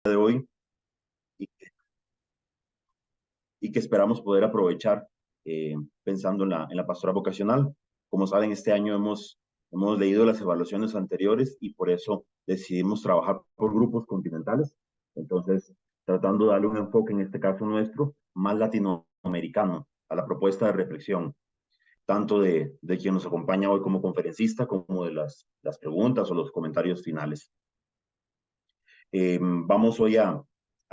de hoy y, y que esperamos poder aprovechar pensando en la pastora vocacional. Como saben, este año hemos leído las evaluaciones anteriores y por eso decidimos trabajar por grupos continentales. Entonces, tratando de darle un enfoque, en este caso nuestro, más latinoamericano a la propuesta de reflexión, tanto de quien nos acompaña hoy como conferencista, como de las preguntas o los comentarios finales. Vamos hoy a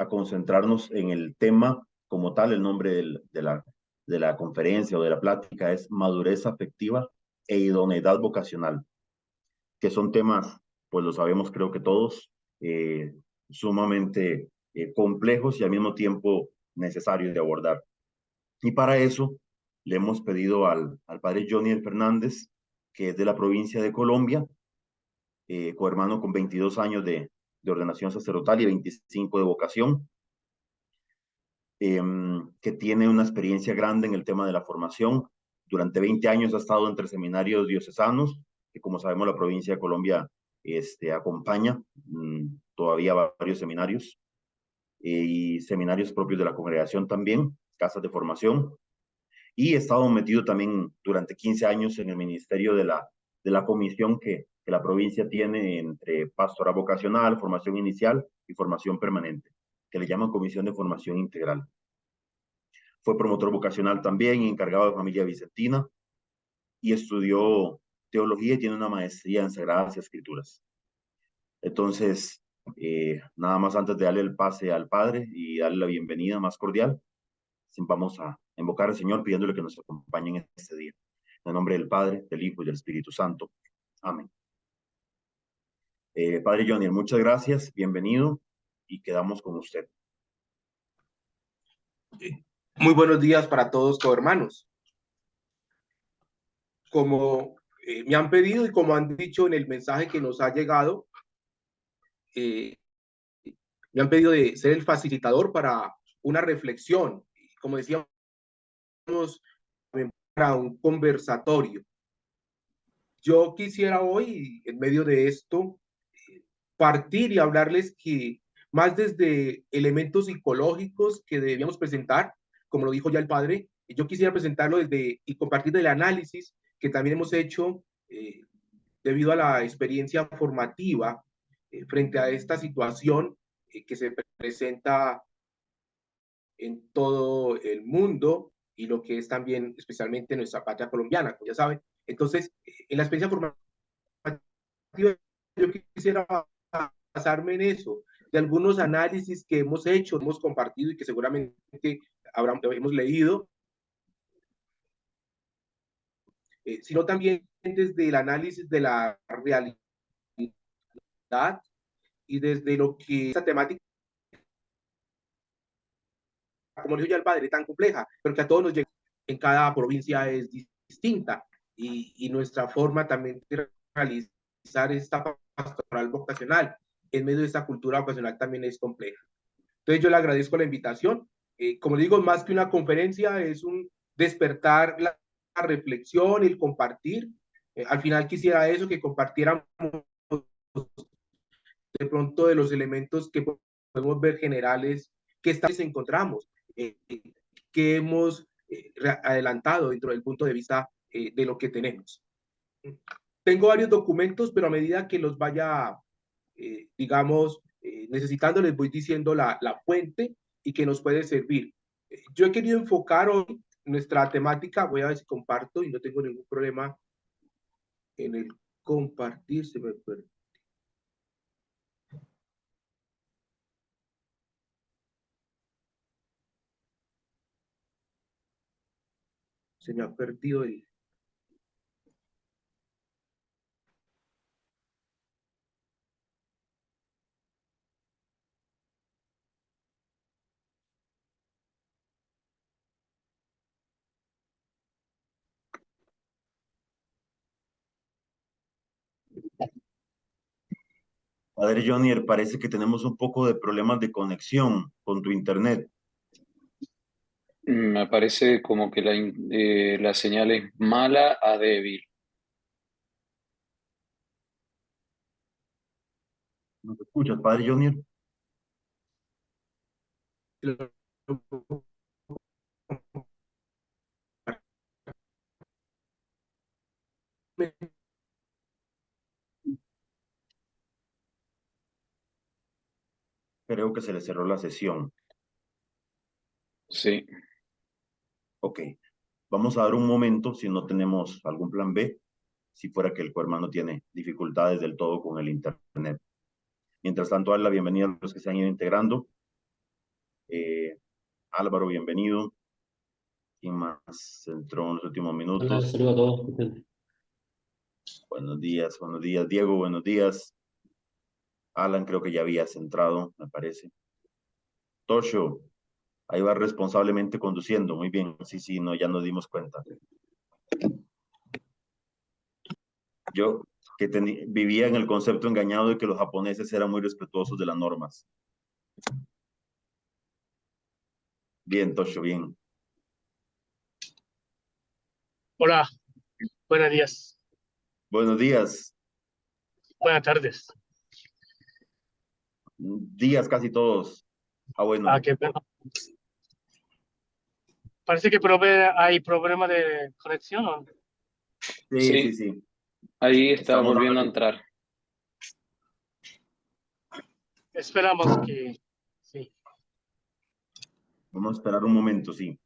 concentrarnos en el tema como tal. El nombre de la conferencia o de la plática es Madurez Afectiva e Idoneidad Vocacional, que son temas, pues lo sabemos creo que todos, sumamente complejos y al mismo tiempo necesarios de abordar. Y para eso le hemos pedido al padre Johnny Fernández, que es de la provincia de Colombia, cohermano con 22 años de ordenación sacerdotal y 25 de vocación, que tiene una experiencia grande en el tema de la formación. Durante 20 años ha estado entre seminarios diocesanos, que como sabemos la provincia de Colombia acompaña todavía varios seminarios y seminarios propios de la congregación también, casas de formación. Y he estado metido también durante 15 años en el ministerio de la comisión que la provincia tiene entre pastoral vocacional, formación inicial y formación permanente, que le llaman Comisión de Formación Integral. Fue promotor vocacional también, encargado de familia vicentina, y estudió teología y tiene una maestría en Sagradas Escrituras. Entonces, nada más antes de darle el pase al Padre y darle la bienvenida más cordial, vamos a invocar al Señor pidiéndole que nos acompañe en este día. En el nombre del Padre, del Hijo y del Espíritu Santo. Amén. Padre Johnny, muchas gracias, bienvenido y quedamos con usted. Muy buenos días para todos, cohermanos. Como me han pedido y como han dicho en el mensaje que nos ha llegado, me han pedido de ser el facilitador para una reflexión, como decíamos, para un conversatorio. Yo quisiera hoy, en medio de esto, partir y hablarles que más desde elementos psicológicos que debíamos presentar, como lo dijo ya el padre, yo quisiera presentarlo desde y compartir del análisis que también hemos hecho debido a la experiencia formativa frente a esta situación que se presenta en todo el mundo y lo que es también especialmente nuestra patria colombiana, como ya saben. Entonces, en la experiencia formativa, yo quisiera basarme en eso, de algunos análisis que hemos hecho, hemos compartido y que seguramente hemos leído, sino también desde el análisis de la realidad y desde lo que esta temática, como dijo ya el padre, tan compleja, pero que a todos nos llega, en cada provincia es distinta y nuestra forma también de realizar esta pastoral vocacional en medio de esta cultura vocacional también es compleja. Entonces yo le agradezco la invitación. Como digo, más que una conferencia, es un despertar la reflexión y el compartir. Al final quisiera eso, que compartiéramos de pronto de los elementos que podemos ver generales que encontramos, que hemos adelantado dentro del punto de vista de lo que tenemos. Tengo varios documentos, pero a medida que los vaya, digamos, necesitando, les voy diciendo la fuente y que nos puede servir. Yo he querido enfocar hoy nuestra temática, voy a ver si comparto y no tengo ningún problema en el compartir, se me perdió. Se me ha perdido el... Padre Johnny, parece que tenemos un poco de problemas de conexión con tu internet. Me parece como que la señal es mala a débil. ¿No te escuchas, Padre Johnny? Creo que se le cerró la sesión. Sí. Ok. Vamos a dar un momento si no tenemos algún plan B, si fuera que el hermano tiene dificultades del todo con el internet. Mientras tanto, darle la bienvenida a los que se han ido integrando. Álvaro, bienvenido. ¿Quién más entró en los últimos Hola, minutos? saludos a todos. Buenos días, buenos días. Diego, buenos días. Alan, creo que ya habías entrado, me parece. Tosho, ahí va responsablemente conduciendo. Muy bien, sí, sí, no, ya nos dimos cuenta. Yo que vivía en el concepto engañado de que los japoneses eran muy respetuosos de las normas. Bien, Tosho, bien. Hola, buenos días, Buenos días. buenas tardes. Días casi todos. Ah, bueno. Qué pena. Parece que hay problema de conexión, ¿no? Sí, Sí. sí, sí. Ahí está Estamos volviendo a entrar. Esperamos que sí. Vamos a esperar un momento, sí.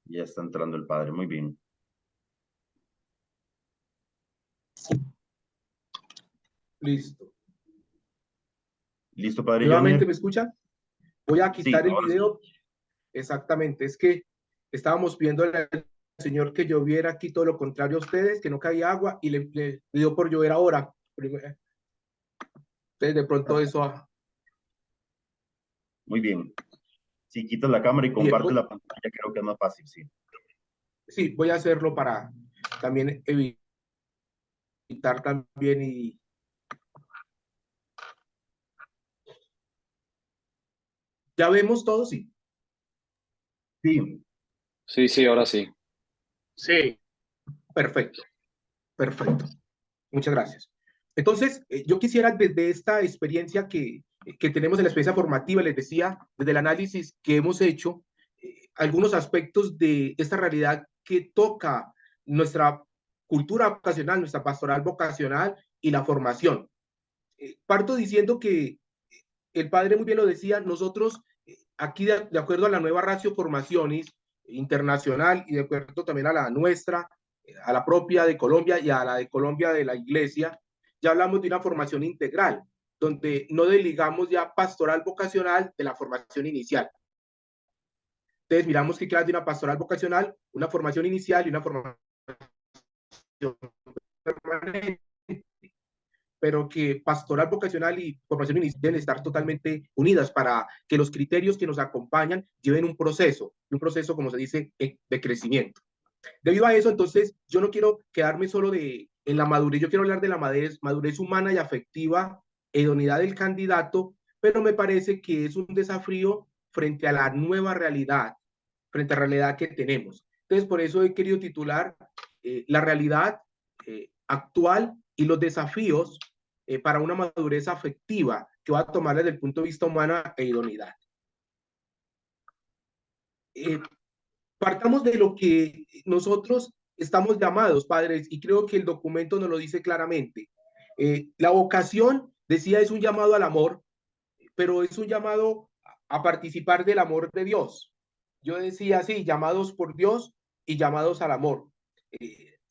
Ya está entrando el padre, muy bien. Listo. ¿Listo, padre ¿Nuevamente Jonier? me escuchan? Voy a quitar Sí, el ahora video. sí. Exactamente, es que estábamos pidiendo al Señor que lloviera aquí, todo lo contrario a ustedes, que no caía agua, y le dio por llover ahora. Entonces, de pronto eso. Muy bien. Si quitas la cámara y Bien, compartes la pantalla, creo que es más fácil, sí. sí, voy a hacerlo para también evitar también y... ¿Ya vemos todo? Sí. Sí, Sí, sí, ahora sí. Sí, Perfecto, perfecto. Muchas gracias. Entonces, yo quisiera desde esta experiencia que tenemos en la experiencia formativa, les decía, desde el análisis que hemos hecho, algunos aspectos de esta realidad que toca nuestra cultura vocacional, nuestra pastoral vocacional y la formación. Parto diciendo que el padre muy bien lo decía, nosotros aquí de acuerdo a la nueva ratio formaciones internacional y de acuerdo también a la nuestra, a la propia de Colombia y a la de Colombia de la Iglesia, ya hablamos de una formación integral, donde no desligamos ya pastoral vocacional de la formación inicial. Entonces miramos que clase de una pastoral vocacional, una formación inicial y una formación permanente, pero que pastoral vocacional y formación inicial deben estar totalmente unidas para que los criterios que nos acompañan lleven un proceso, como se dice, de crecimiento. Debido a eso, entonces, yo no quiero quedarme solo en la madurez, yo quiero hablar de la madurez humana y afectiva, idoneidad del candidato, pero me parece que es un desafío frente a la nueva realidad, frente a la realidad que tenemos. Entonces, por eso he querido titular la realidad actual y los desafíos para una madurez afectiva que va a tomar desde el punto de vista humano e idoneidad. Partamos de lo que nosotros estamos llamados, padres, y creo que el documento nos lo dice claramente. La vocación, decía, es un llamado al amor, pero es un llamado a participar del amor de Dios. Yo decía así, llamados por Dios y llamados al amor.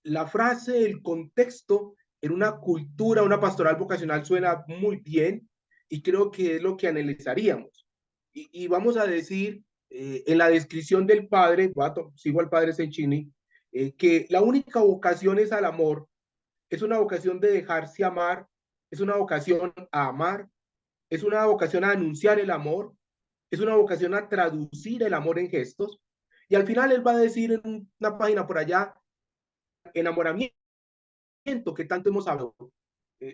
La frase, el contexto en una cultura, una pastoral vocacional suena muy bien y creo que es lo que analizaríamos. Y vamos a decir, en la descripción del padre, sigo al padre Senchini, que la única vocación es al amor, es una vocación de dejarse amar, es una vocación a amar, es una vocación a anunciar el amor, es una vocación a traducir el amor en gestos. Y al final él va a decir en una página por allá, enamoramiento, que tanto hemos hablado,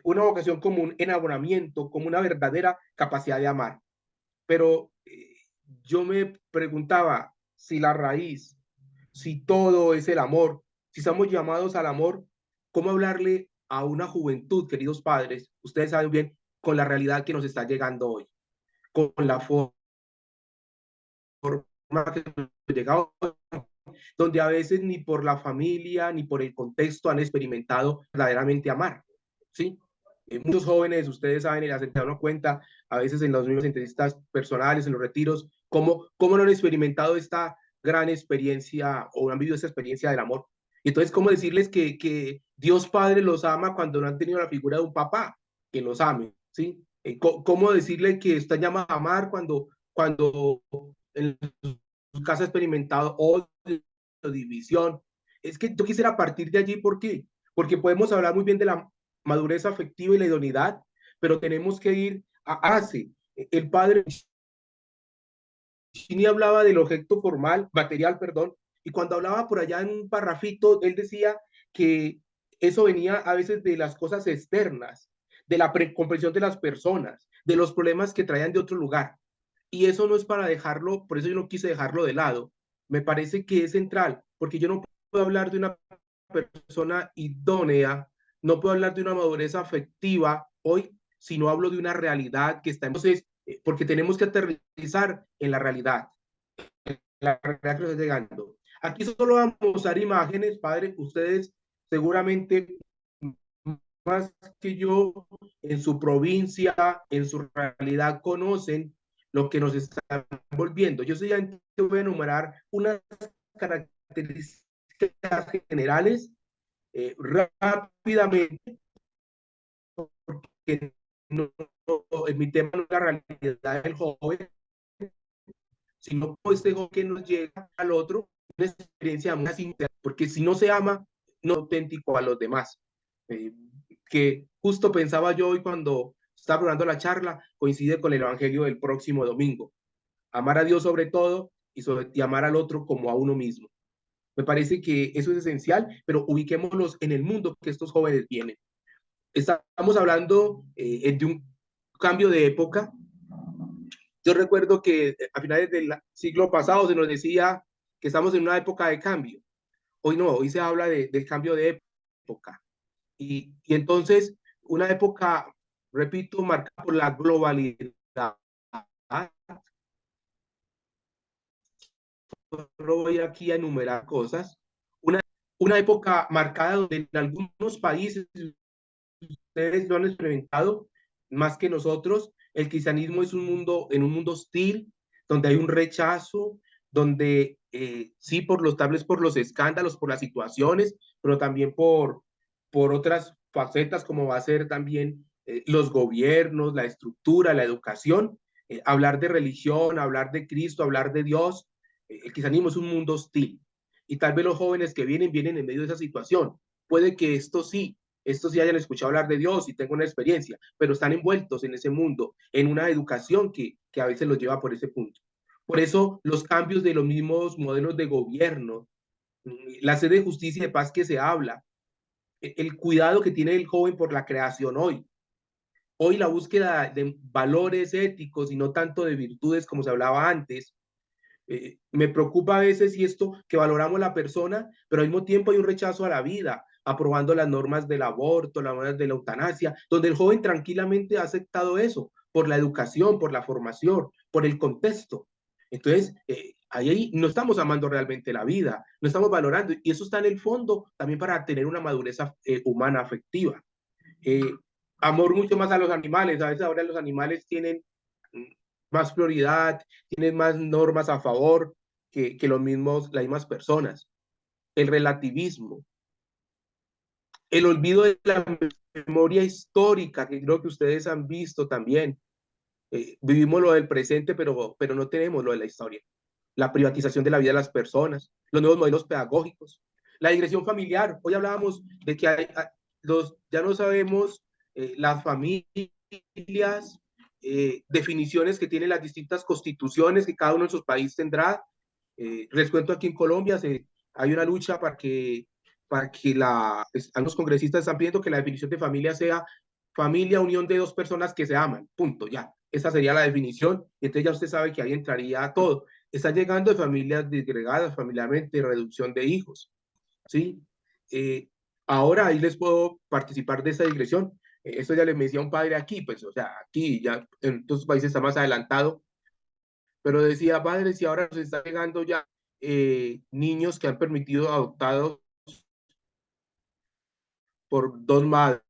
una vocación como un enamoramiento, como una verdadera capacidad de amar. Pero yo me preguntaba si la raíz, si todo es el amor, si estamos llamados al amor, ¿cómo hablarle a una juventud, queridos padres, ustedes saben bien, con la realidad que nos está llegando hoy, con la forma que nos llega hoy, donde a veces ni por la familia ni por el contexto han experimentado verdaderamente amar, ¿sí? Muchos jóvenes, ustedes saben, y las se dan cuenta, a veces en las mismas entrevistas personales, en los retiros, cómo no han experimentado esta gran experiencia o han vivido esta experiencia del amor. Y entonces, ¿cómo decirles que Dios Padre los ama cuando no han tenido la figura de un papá que los ame? ¿Sí? ¿Cómo decirle que están llamados a amar cuando en su casa ha experimentado odio, división? Es que yo quisiera partir de allí, ¿por qué? Porque podemos hablar muy bien de la madurez afectiva y la idoneidad, pero tenemos que ir a hace. El padre Chini hablaba del objeto formal, material, perdón, y cuando hablaba por allá en un parrafito, él decía que eso venía a veces de las cosas externas, de la comprensión de las personas, de los problemas que traían de otro lugar. Y eso no es para dejarlo, por eso yo no quise dejarlo de lado. Me parece que es central, porque yo no puedo hablar de una persona idónea, no puedo hablar de una madurez afectiva hoy si no hablo de una realidad que está. Entonces, porque tenemos que aterrizar en la realidad que nos está llegando. Aquí solo vamos a mostrar imágenes, padre, ustedes seguramente más que yo en su provincia, en su realidad conocen lo que nos está volviendo. Yo solamente voy a enumerar unas características generales rápidamente, porque no, en mi tema no es la realidad del joven, sino este joven que nos llega al otro, una experiencia más sincera, porque si no se ama, no es auténtico a los demás. Que justo pensaba yo hoy cuando estaba preparando la charla, coincide con el evangelio del próximo domingo. Amar a Dios sobre todo y amar al otro como a uno mismo. Me parece que eso es esencial, pero ubiquémonos en el mundo que estos jóvenes vienen. Estamos hablando de un cambio de época. Yo recuerdo que a finales del siglo pasado se nos decía que estamos en una época de cambio. Hoy no, hoy se habla del cambio de época. Y entonces, una época, repito, marcada por la globalidad. Solo voy aquí a enumerar cosas. Una época marcada donde en algunos países, ustedes lo han experimentado más que nosotros, el cristianismo es un mundo, en un mundo hostil, donde hay un rechazo, donde sí, tal vez por los escándalos, por las situaciones, pero también por otras facetas, como va a ser también los gobiernos, la estructura, la educación, hablar de religión, hablar de Cristo, hablar de Dios. El cristianismo es un mundo hostil. Y tal vez los jóvenes que vienen en medio de esa situación. Puede que estos sí hayan escuchado hablar de Dios y tengan una experiencia, pero están envueltos en ese mundo, en una educación que a veces los lleva por ese punto. Por eso los cambios de los mismos modelos de gobierno, la sed de justicia y de paz que se habla, el cuidado que tiene el joven por la creación hoy. Hoy la búsqueda de valores éticos y no tanto de virtudes como se hablaba antes. Me preocupa a veces y esto que valoramos la persona, pero al mismo tiempo hay un rechazo a la vida, aprobando las normas del aborto, las normas de la eutanasia, donde el joven tranquilamente ha aceptado eso por la educación, por la formación, por el contexto. Entonces, ahí no estamos amando realmente la vida, no estamos valorando, y eso está en el fondo también para tener una madurez humana afectiva. Eh, Amor mucho más a los animales, a veces ahora los animales tienen más prioridad, tienen más normas a favor que las mismas personas. El relativismo, el olvido de la memoria histórica, que creo que ustedes han visto también. Vivimos lo del presente, pero no tenemos lo de la historia. La privatización de la vida de las personas, los nuevos modelos pedagógicos, la digresión familiar. Hoy hablábamos de que ya no sabemos las familias, definiciones que tienen las distintas constituciones que cada uno de sus países tendrá. Les cuento aquí en Colombia, hay una lucha para que los congresistas están pidiendo que la definición de familia sea familia, unión de dos personas que se aman, punto, ya. Esa sería la definición, y entonces ya usted sabe que ahí entraría todo. Está llegando de familias disgregadas familiarmente, reducción de hijos, ¿sí? Ahora ahí les puedo participar de esa digresión. Esto ya les me decía un padre aquí, pues, o sea, aquí ya en otros países está más adelantado, pero decía, padre, si ahora nos está llegando ya niños que han permitido adoptados por dos madres,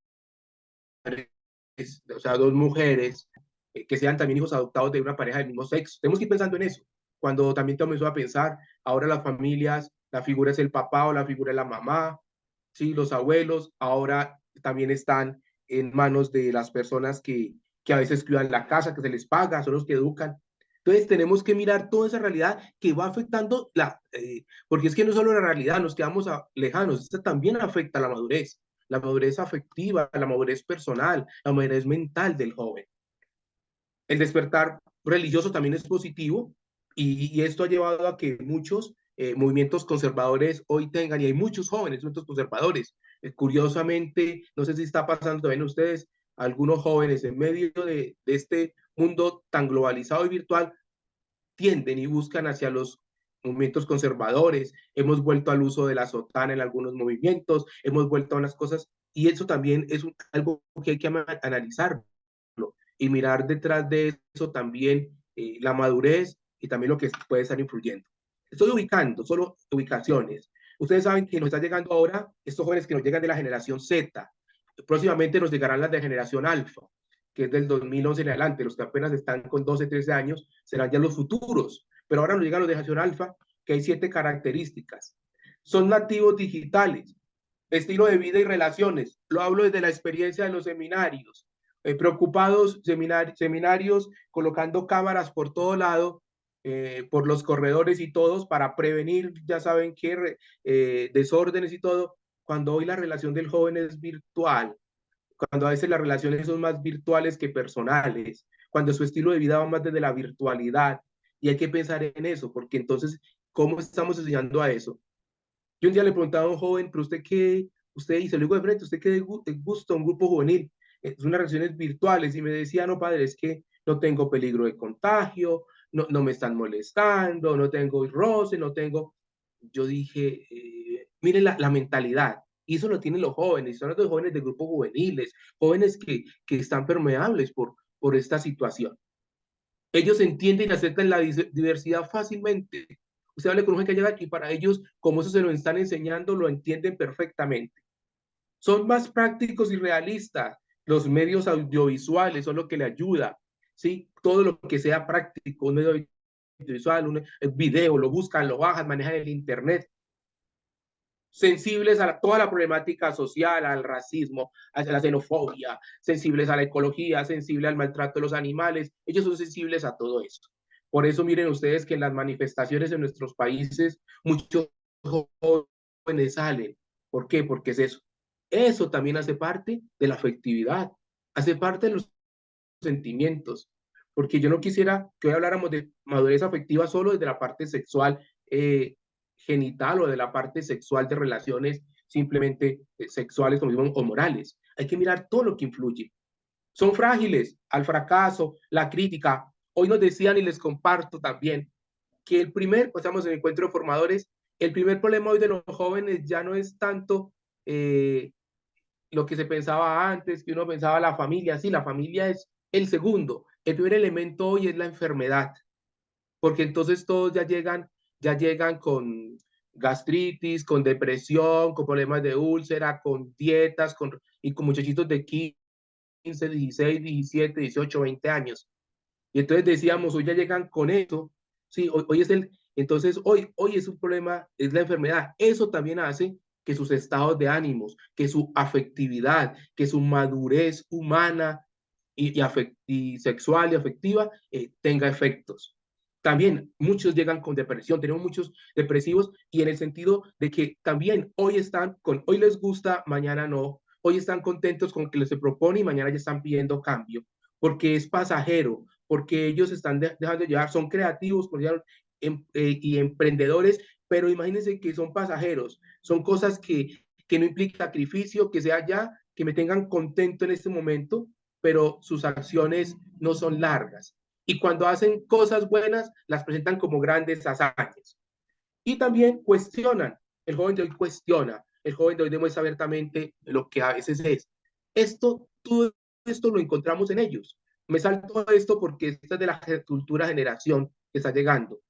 o sea, dos mujeres, que sean también hijos adoptados de una pareja del mismo sexo. Tenemos que ir pensando en eso. Cuando también comenzó a pensar, ahora las familias, la figura es el papá o la figura es la mamá, ¿sí? Los abuelos ahora también están en manos de las personas que a veces cuidan la casa, que se les paga, son los que educan. Entonces tenemos que mirar toda esa realidad que va afectando, porque es que no solo la realidad, nos quedamos lejanos, esta también afecta la madurez afectiva, la madurez personal, la madurez mental del joven. El despertar religioso también es positivo y esto ha llevado a que muchos movimientos conservadores hoy tengan, y hay muchos jóvenes, muchos conservadores. Curiosamente, no sé si está pasando también a ustedes, algunos jóvenes en medio de este mundo tan globalizado y virtual tienden y buscan hacia los movimientos conservadores. Hemos vuelto al uso de la sotana en algunos movimientos, hemos vuelto a unas cosas, y eso también es algo que hay que analizar y mirar detrás de eso también la madurez y también lo que puede estar influyendo. Estoy ubicando, solo ubicaciones. Ustedes saben que nos está llegando ahora estos jóvenes que nos llegan de la generación Z. Próximamente nos llegarán las de generación Alfa, que es del 2011 en adelante. Los que apenas están con 12, 13 años serán ya los futuros. Pero ahora nos llegan los de generación Alfa, que hay 7 características. Son nativos digitales, estilo de vida y relaciones. Lo hablo desde la experiencia de los seminarios. Preocupados seminarios colocando cámaras por todo lado, por los corredores y todos para prevenir, ya saben qué, desórdenes y todo, cuando hoy la relación del joven es virtual, cuando a veces las relaciones son más virtuales que personales, cuando su estilo de vida va más desde la virtualidad, y hay que pensar en eso, porque entonces, ¿cómo estamos enseñando a eso? Yo un día le preguntaba a un joven, pero usted qué, usted, y se lo digo de frente, ¿usted qué gusta un grupo juvenil? Es unas relaciones virtuales, y me decía, no, padre, es que no tengo peligro de contagio, no me están molestando, no tengo roce, no tengo... Yo dije, miren la mentalidad, y eso lo tienen los jóvenes, son los jóvenes de grupos juveniles, jóvenes que están permeables por esta situación. Ellos entienden y aceptan la diversidad fácilmente. Usted habla con un que llega aquí, para ellos, como eso se lo están enseñando, lo entienden perfectamente. Son más prácticos y realistas. Los medios audiovisuales son lo que le ayuda, ¿sí? Todo lo que sea práctico, un medio audiovisual, un video, lo buscan, lo bajan, manejan el internet. Sensibles a toda la problemática social, al racismo, a la xenofobia, sensibles a la ecología, sensibles al maltrato de los animales. Ellos son sensibles a todo eso. Por eso miren ustedes que en las manifestaciones en nuestros países muchos jóvenes salen. ¿Por qué? Porque es eso. Eso también hace parte de la afectividad, hace parte de los sentimientos. Porque yo no quisiera que hoy habláramos de madurez afectiva solo desde la parte sexual, genital, o de la parte sexual de relaciones simplemente sexuales como digo, o morales. Hay que mirar todo lo que influye. Son frágiles al fracaso, la crítica. Hoy nos decían, y les comparto también, que pues estamos en el encuentro de formadores, el primer problema hoy de los jóvenes ya no es tanto lo que se pensaba antes, que uno pensaba la familia. Sí, la familia es el segundo. El primer elemento hoy es la enfermedad, porque entonces todos ya llegan con gastritis, con depresión, con problemas de úlcera, con dietas, y con muchachitos de 15, 16, 17, 18, 20 años. Y entonces decíamos, hoy ya llegan con eso, sí, hoy es entonces hoy es un problema, es la enfermedad. Eso también hace que sus estados de ánimos, que su afectividad, que su madurez humana y sexual y afectiva tenga efectos. También muchos llegan con depresión, tenemos muchos depresivos, y en el sentido de que también hoy les gusta, mañana no, hoy están contentos con lo que les se propone y mañana ya están pidiendo cambio, porque es pasajero, porque ellos están dejando de llevar, son creativos y emprendedores, pero imagínense que son pasajeros, son cosas que no implican sacrificio, que sea ya, que me tengan contento en este momento, pero sus acciones no son largas. Y cuando hacen cosas buenas, las presentan como grandes hazañas. Y también cuestionan, el joven de hoy cuestiona, el joven de hoy demuestra abiertamente lo que a veces es. Todo esto lo encontramos en ellos. Me salto esto porque esta es de la cultura generación que está llegando.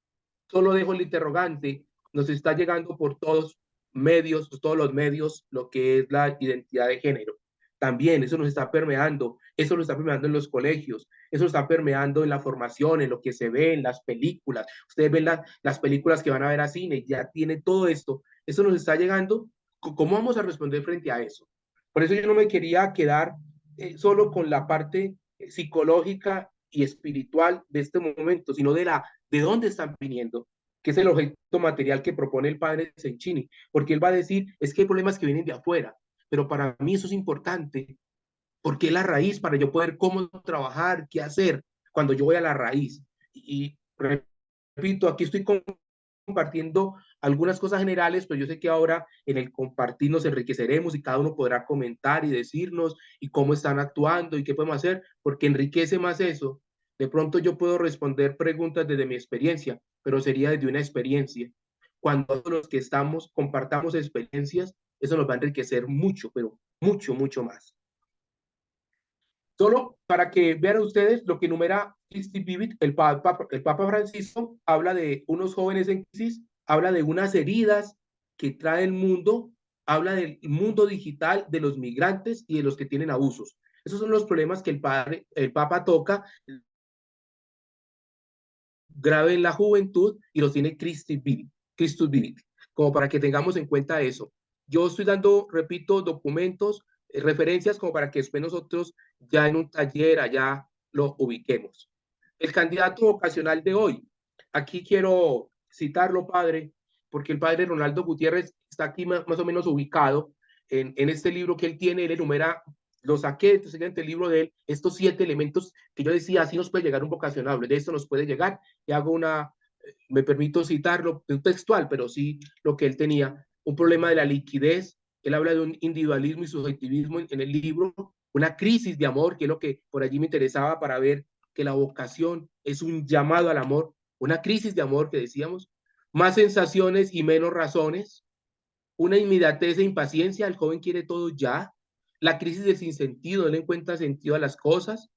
Solo dejo el interrogante, nos está llegando por todos los medios, lo que es la identidad de género. También eso nos está permeando, eso lo está permeando en los colegios, eso está permeando en la formación, en lo que se ve en las películas. Ustedes ven las películas que van a ver a cine, ya tiene todo esto, eso nos está llegando. ¿Cómo vamos a responder frente a eso? Por eso yo no me quería quedar solo con la parte psicológica y espiritual de este momento, sino de dónde están viniendo, que es el objeto material que propone el padre Cencini, porque él va a decir, es que hay problemas que vienen de afuera, pero para mí eso es importante, porque es la raíz para yo poder cómo trabajar, qué hacer cuando yo voy a la raíz. Y repito, aquí estoy compartiendo algunas cosas generales, pero yo sé que ahora en el compartir nos enriqueceremos y cada uno podrá comentar y decirnos y cómo están actuando y qué podemos hacer, porque enriquece más eso. De pronto yo puedo responder preguntas desde mi experiencia, pero sería desde una experiencia. Cuando los que estamos compartamos experiencias, eso nos va a enriquecer mucho, pero mucho, mucho más. Solo para que vean ustedes lo que enumera Christy Vivit, el Papa Francisco, habla de unos jóvenes en crisis, habla de unas heridas que trae el mundo, habla del mundo digital, de los migrantes y de los que tienen abusos. Esos son los problemas que el Papa toca grave en la juventud y los tiene Christus Vivit, como para que tengamos en cuenta eso. Yo estoy dando, repito, documentos, referencias como para que después nosotros ya en un taller allá lo ubiquemos. El candidato vocacional de hoy, aquí quiero citarlo, padre, porque el padre Ronaldo Gutiérrez está aquí más o menos ubicado en este libro que él tiene, él enumera, lo saqué del libro de él, estos 7 elementos que yo decía, así nos puede llegar un vocacionable, de esto nos puede llegar, y hago me permito citarlo, un textual, pero sí lo que él tenía, un problema de la liquidez, él habla de un individualismo y subjetivismo en el libro, una crisis de amor, que es lo que por allí me interesaba para ver que la vocación es un llamado al amor, una crisis de amor que decíamos, más sensaciones y menos razones, una inmediatez e impaciencia, el joven quiere todo ya, la crisis del sinsentido, él encuentra sentido a las cosas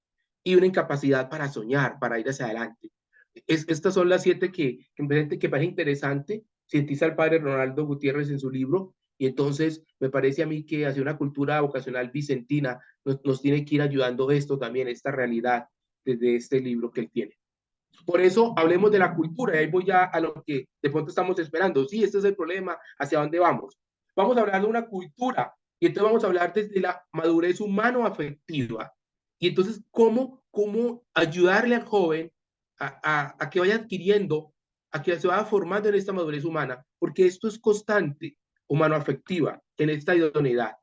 y una incapacidad para soñar, para ir hacia adelante. Estas son las 7 que parece interesante, sintetiza el padre Ronaldo Gutiérrez en su libro, y entonces me parece a mí que hacia una cultura vocacional vicentina nos tiene que ir ayudando esto también, esta realidad desde este libro que él tiene. Por eso hablemos de la cultura, y ahí voy ya a lo que de pronto estamos esperando. Sí, este es el problema, ¿hacia dónde vamos? Vamos a hablar de una cultura, y entonces vamos a hablar desde la madurez humano-afectiva. Y entonces, ¿cómo ayudarle al joven a que vaya adquiriendo, a que se vaya formando en esta madurez humana? Porque esto es constante, humano-afectiva, en esta idoneidad.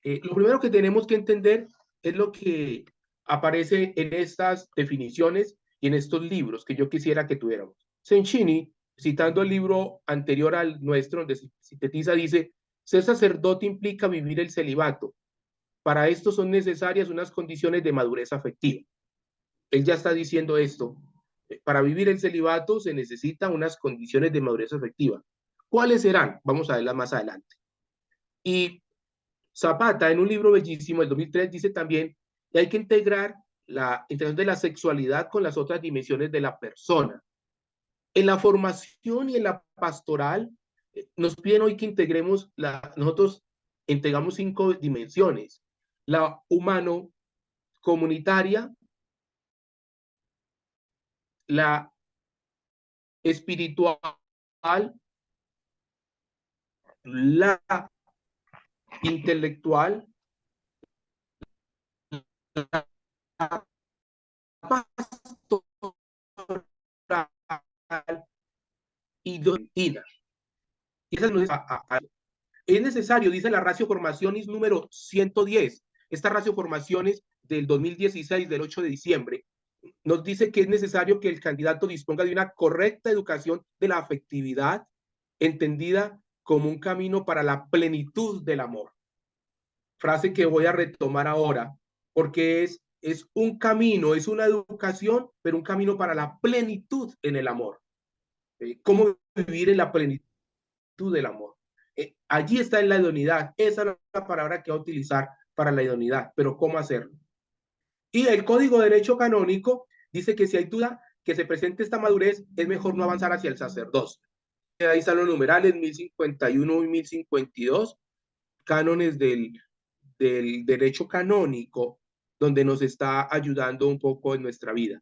Lo primero que tenemos que entender es lo que aparece en estas definiciones y en estos libros que yo quisiera que tuviéramos. Cencini, citando el libro anterior al nuestro, donde sintetiza, dice, ser sacerdote implica vivir el celibato. Para esto son necesarias unas condiciones de madurez afectiva. Él ya está diciendo esto. Para vivir el celibato se necesitan unas condiciones de madurez afectiva. ¿Cuáles serán? Vamos a verlas más adelante. Y Zapata, en un libro bellísimo, el 2003, dice también que hay que integrar la integración de la sexualidad con las otras dimensiones de la persona. En la formación y en la pastoral, nos piden hoy que integremos, nosotros integramos 5 dimensiones. La humano comunitaria, la espiritual, la intelectual, la pastoral y doctrina. Y esa no es necesario, dice la ratio formaciones número 110. Esta ratio formaciones del 2016, del 8 de diciembre, nos dice que es necesario que el candidato disponga de una correcta educación de la afectividad, entendida como un camino para la plenitud del amor. Frase que voy a retomar ahora, porque es un camino, es una educación, pero un camino para la plenitud en el amor. ¿Cómo vivir en la plenitud del amor? Allí está en la idoneidad. Esa es la palabra que va a utilizar para la idoneidad, pero ¿cómo hacerlo? Y el Código de Derecho Canónico dice que si hay duda que se presente esta madurez, es mejor no avanzar hacia el sacerdocio. Ahí están los numerales 1051 y 1052, cánones del derecho canónico, donde nos está ayudando un poco en nuestra vida.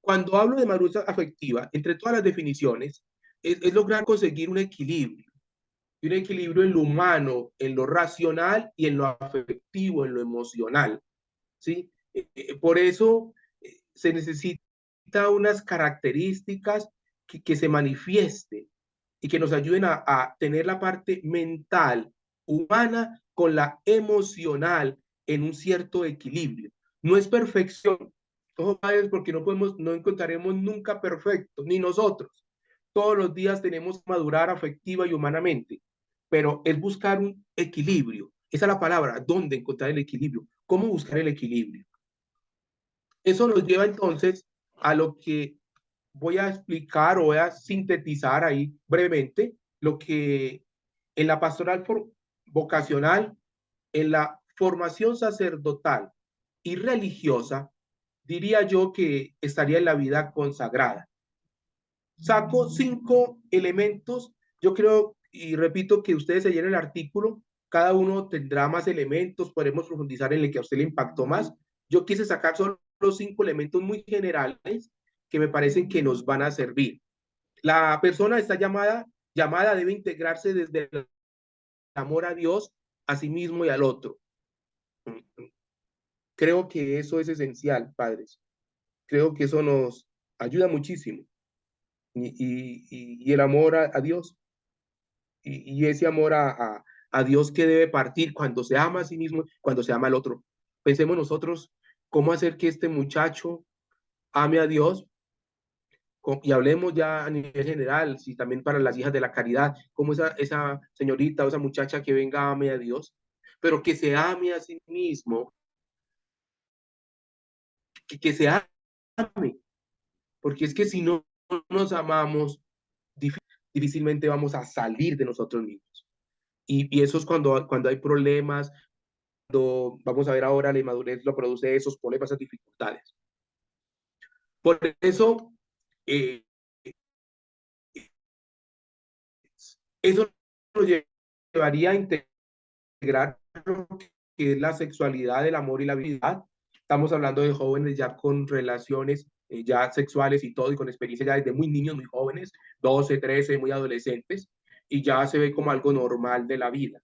Cuando hablo de madurez afectiva, entre todas las definiciones, es lograr conseguir un equilibrio en lo humano, en lo racional y en lo afectivo, en lo emocional, ¿sí? Por eso se necesita unas características que se manifiesten y que nos ayuden a tener la parte mental, humana, con la emocional en un cierto equilibrio. No es perfección, ojo, padres, porque no encontraremos nunca perfecto, ni nosotros. Todos los días tenemos que madurar afectiva y humanamente, pero es buscar un equilibrio. Esa es la palabra, ¿dónde encontrar el equilibrio? ¿Cómo buscar el equilibrio? Eso nos lleva entonces a lo que voy a explicar o voy a sintetizar ahí brevemente, lo que en la pastoral vocacional, en la formación sacerdotal y religiosa, diría yo que estaría en la vida consagrada. Saco 5 elementos, yo creo y repito que ustedes se llenen el artículo, cada uno tendrá más elementos, podremos profundizar en el que a usted le impactó más. Yo quise sacar solo 5 elementos muy generales que me parecen que nos van a servir. La persona está llamada debe integrarse desde el amor a Dios, a sí mismo y al otro. Creo que eso es esencial, padres. Creo que eso nos ayuda muchísimo. Y el amor a Dios. Y ese amor a Dios que debe partir cuando se ama a sí mismo, cuando se ama al otro. Pensemos nosotros cómo hacer que este muchacho ame a Dios, y hablemos ya a nivel general, si también para las hijas de la caridad, como esa señorita o esa muchacha que venga ame a Dios, pero que se ame a sí mismo, que se ame, porque es que si no nos amamos, difícilmente vamos a salir de nosotros mismos. Y eso es cuando hay problemas, cuando vamos a ver ahora la inmadurez lo produce esos problemas, esas dificultades. Por eso, eso nos llevaría a integrar lo que es la sexualidad, el amor y la vida. Estamos hablando de jóvenes ya con relaciones ya sexuales y todo, y con experiencia ya desde muy niños, muy jóvenes, 12, 13, muy adolescentes, y ya se ve como algo normal de la vida.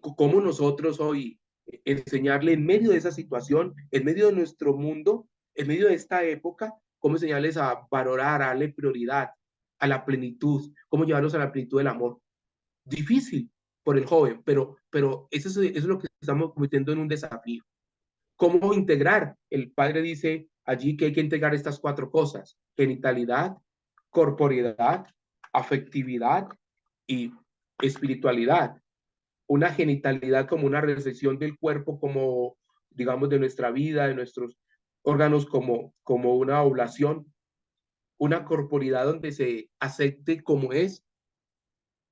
¿Cómo nosotros hoy enseñarle en medio de esa situación, en medio de nuestro mundo, en medio de esta época, cómo enseñarles a valorar, a darle prioridad a la plenitud, cómo llevarlos a la plenitud del amor? Difícil por el joven, pero eso es lo que estamos cometiendo en un desafío. ¿Cómo integrar? El padre dice allí que hay que integrar estas 4 cosas: genitalidad, corporeidad, afectividad y espiritualidad. Una genitalidad como una recepción del cuerpo, como digamos de nuestra vida, de nuestros órganos, como una oblación. Una corporidad donde se acepte como es,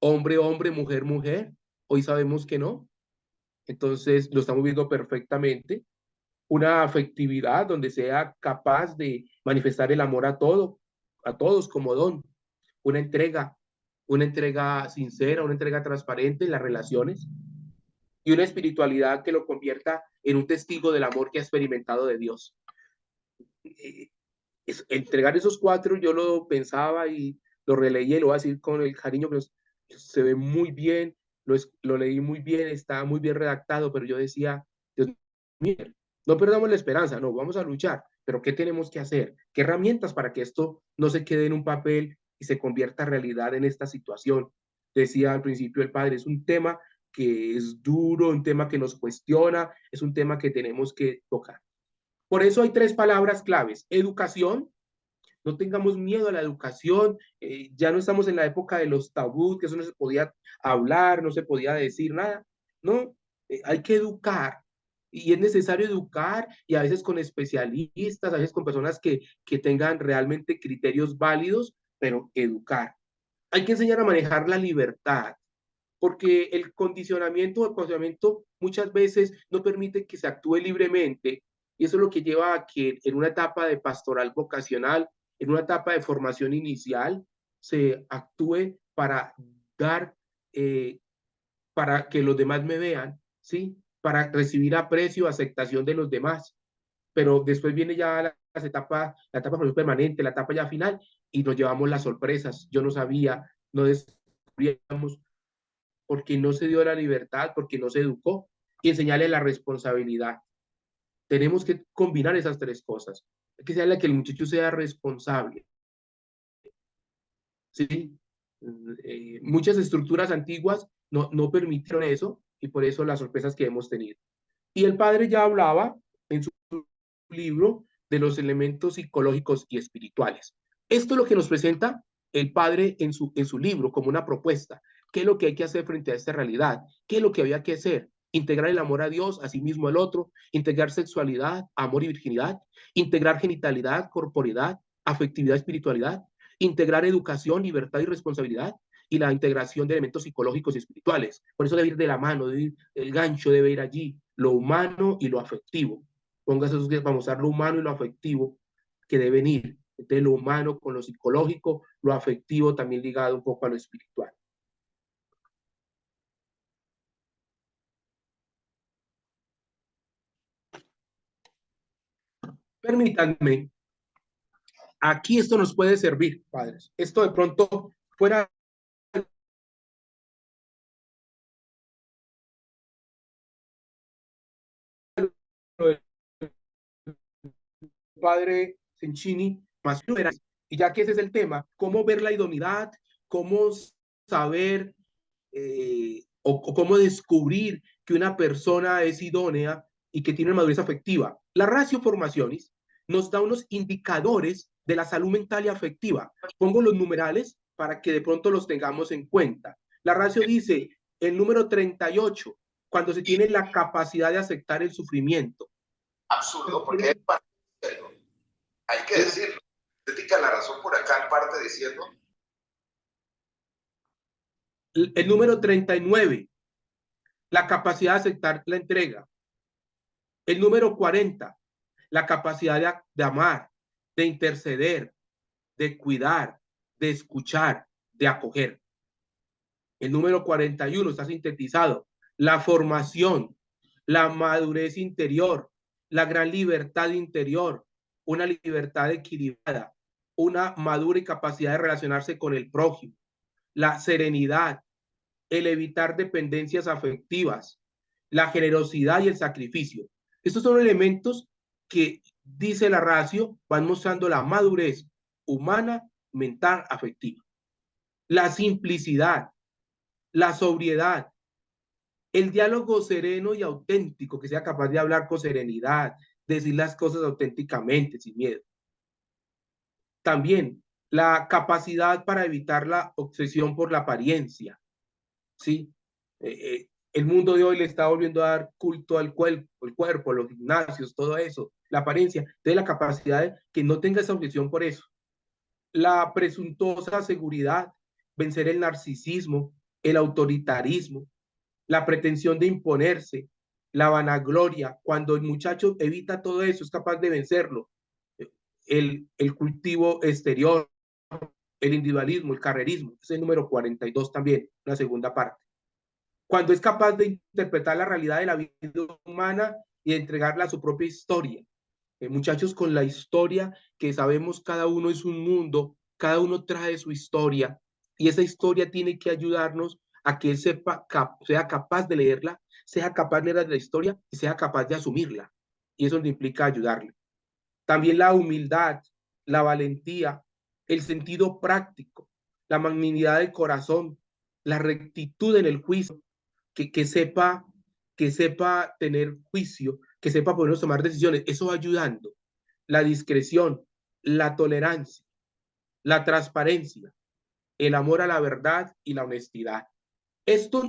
hombre, hombre, mujer, mujer. Hoy sabemos que no. Entonces lo estamos viendo perfectamente. Una afectividad donde sea capaz de manifestar el amor a todos como don. Una entrega sincera, una entrega transparente en las relaciones. Y una espiritualidad que lo convierta en un testigo del amor que ha experimentado de Dios. Entregar esos 4, yo lo pensaba y lo releí, y lo voy a decir con el cariño que se ve muy bien, lo leí muy bien, está muy bien redactado, pero yo decía, Dios mío, no perdamos la esperanza, no, vamos a luchar, pero ¿qué tenemos que hacer? ¿Qué herramientas para que esto no se quede en un papel y se convierta en realidad en esta situación? Decía al principio el padre, es un tema que es duro, un tema que nos cuestiona, es un tema que tenemos que tocar. Por eso hay 3 palabras claves: educación. No tengamos miedo a la educación. Ya no estamos en la época de los tabús, que eso no se podía hablar, no se podía decir nada. No, hay que educar. Y es necesario educar, y a veces con especialistas, a veces con personas que tengan realmente criterios válidos, pero educar. Hay que enseñar a manejar la libertad. porque el condicionamiento o el condicionamiento muchas veces no permite que se actúe libremente, y eso es lo que lleva a que en una etapa de pastoral vocacional, en una etapa de formación inicial, se actúe para dar, para que los demás me vean, ¿sí? Para recibir aprecio, aceptación de los demás. Pero después viene ya las etapas, la etapa permanente, la etapa ya final, y nos llevamos las sorpresas. Yo no sabía, no descubríamos, porque no se dio la libertad, porque no se educó, y enseñarle la responsabilidad. Tenemos que combinar esas tres cosas. Hay que enseñarle a que el muchacho sea responsable. ¿Sí? Muchas estructuras antiguas no permitieron eso, y por eso las sorpresas que hemos tenido. Y el padre ya hablaba en su libro de los elementos psicológicos y espirituales. Esto es lo que nos presenta el padre en su libro como una propuesta. ¿Qué es lo que hay que hacer frente a esta realidad? ¿Qué es lo que había que hacer? Integrar el amor a Dios, a sí mismo al otro, integrar sexualidad, amor y virginidad, integrar genitalidad, corporeidad, afectividad, espiritualidad, integrar educación, libertad y responsabilidad, y la integración de elementos psicológicos y espirituales. Por eso debe ir de la mano, el gancho debe ir allí, lo humano y lo afectivo. Póngase, vamos a usar lo humano y lo afectivo que deben ir. Entonces, lo humano con lo psicológico, lo afectivo también ligado un poco a lo espiritual. Permítanme, aquí esto nos puede servir, padres. Esto de pronto fuera padre Cencini, más y ya que ese es el tema, cómo ver la idoneidad, cómo saber o cómo descubrir que una persona es idónea y que tiene madurez afectiva. La ratio formaciones nos da unos indicadores de la salud mental y afectiva. Pongo los numerales para que de pronto los tengamos en cuenta. La ratio dice el número 38, cuando se tiene la capacidad de aceptar el sufrimiento. Absurdo, porque es parte de lo, hay que decirlo. Critica la razón por acá en parte diciendo. El número 39, la capacidad de aceptar la entrega. El número 40, la capacidad de amar, de interceder, de cuidar, de escuchar, de acoger. El número 41 está sintetizado, la formación, la madurez interior, la gran libertad interior, una libertad equilibrada, una madura y capacidad de relacionarse con el prójimo, la serenidad, el evitar dependencias afectivas, la generosidad y el sacrificio. Estos son elementos que, dice la ratio, van mostrando la madurez humana, mental, afectiva. La simplicidad, la sobriedad, el diálogo sereno y auténtico, que sea capaz de hablar con serenidad, decir las cosas auténticamente, sin miedo. También la capacidad para evitar la obsesión por la apariencia, ¿sí? El mundo de hoy le está volviendo a dar culto al cuerpo, los gimnasios, todo eso, la apariencia. Entonces, la capacidad de que no tenga esa obsesión por eso. La presuntuosa seguridad, vencer el narcisismo, el autoritarismo, la pretensión de imponerse, la vanagloria. Cuando el muchacho evita todo eso, es capaz de vencerlo. El cultivo exterior, el individualismo, el carrerismo, es el número 42 también, la segunda parte. Cuando es capaz de interpretar la realidad de la vida humana y de entregarla a su propia historia. Muchachos con la historia que sabemos cada uno es un mundo, cada uno trae su historia y esa historia tiene que ayudarnos a que él sea capaz de leerla, sea capaz de leer la historia y sea capaz de asumirla. Y eso le implica ayudarle. También la humildad, la valentía, el sentido práctico, la magnanimidad del corazón, la rectitud en el juicio, que sepa tener juicio, que sepa podernos tomar decisiones. Eso va ayudando. La discreción, la tolerancia, la transparencia, el amor a la verdad y la honestidad. Esto,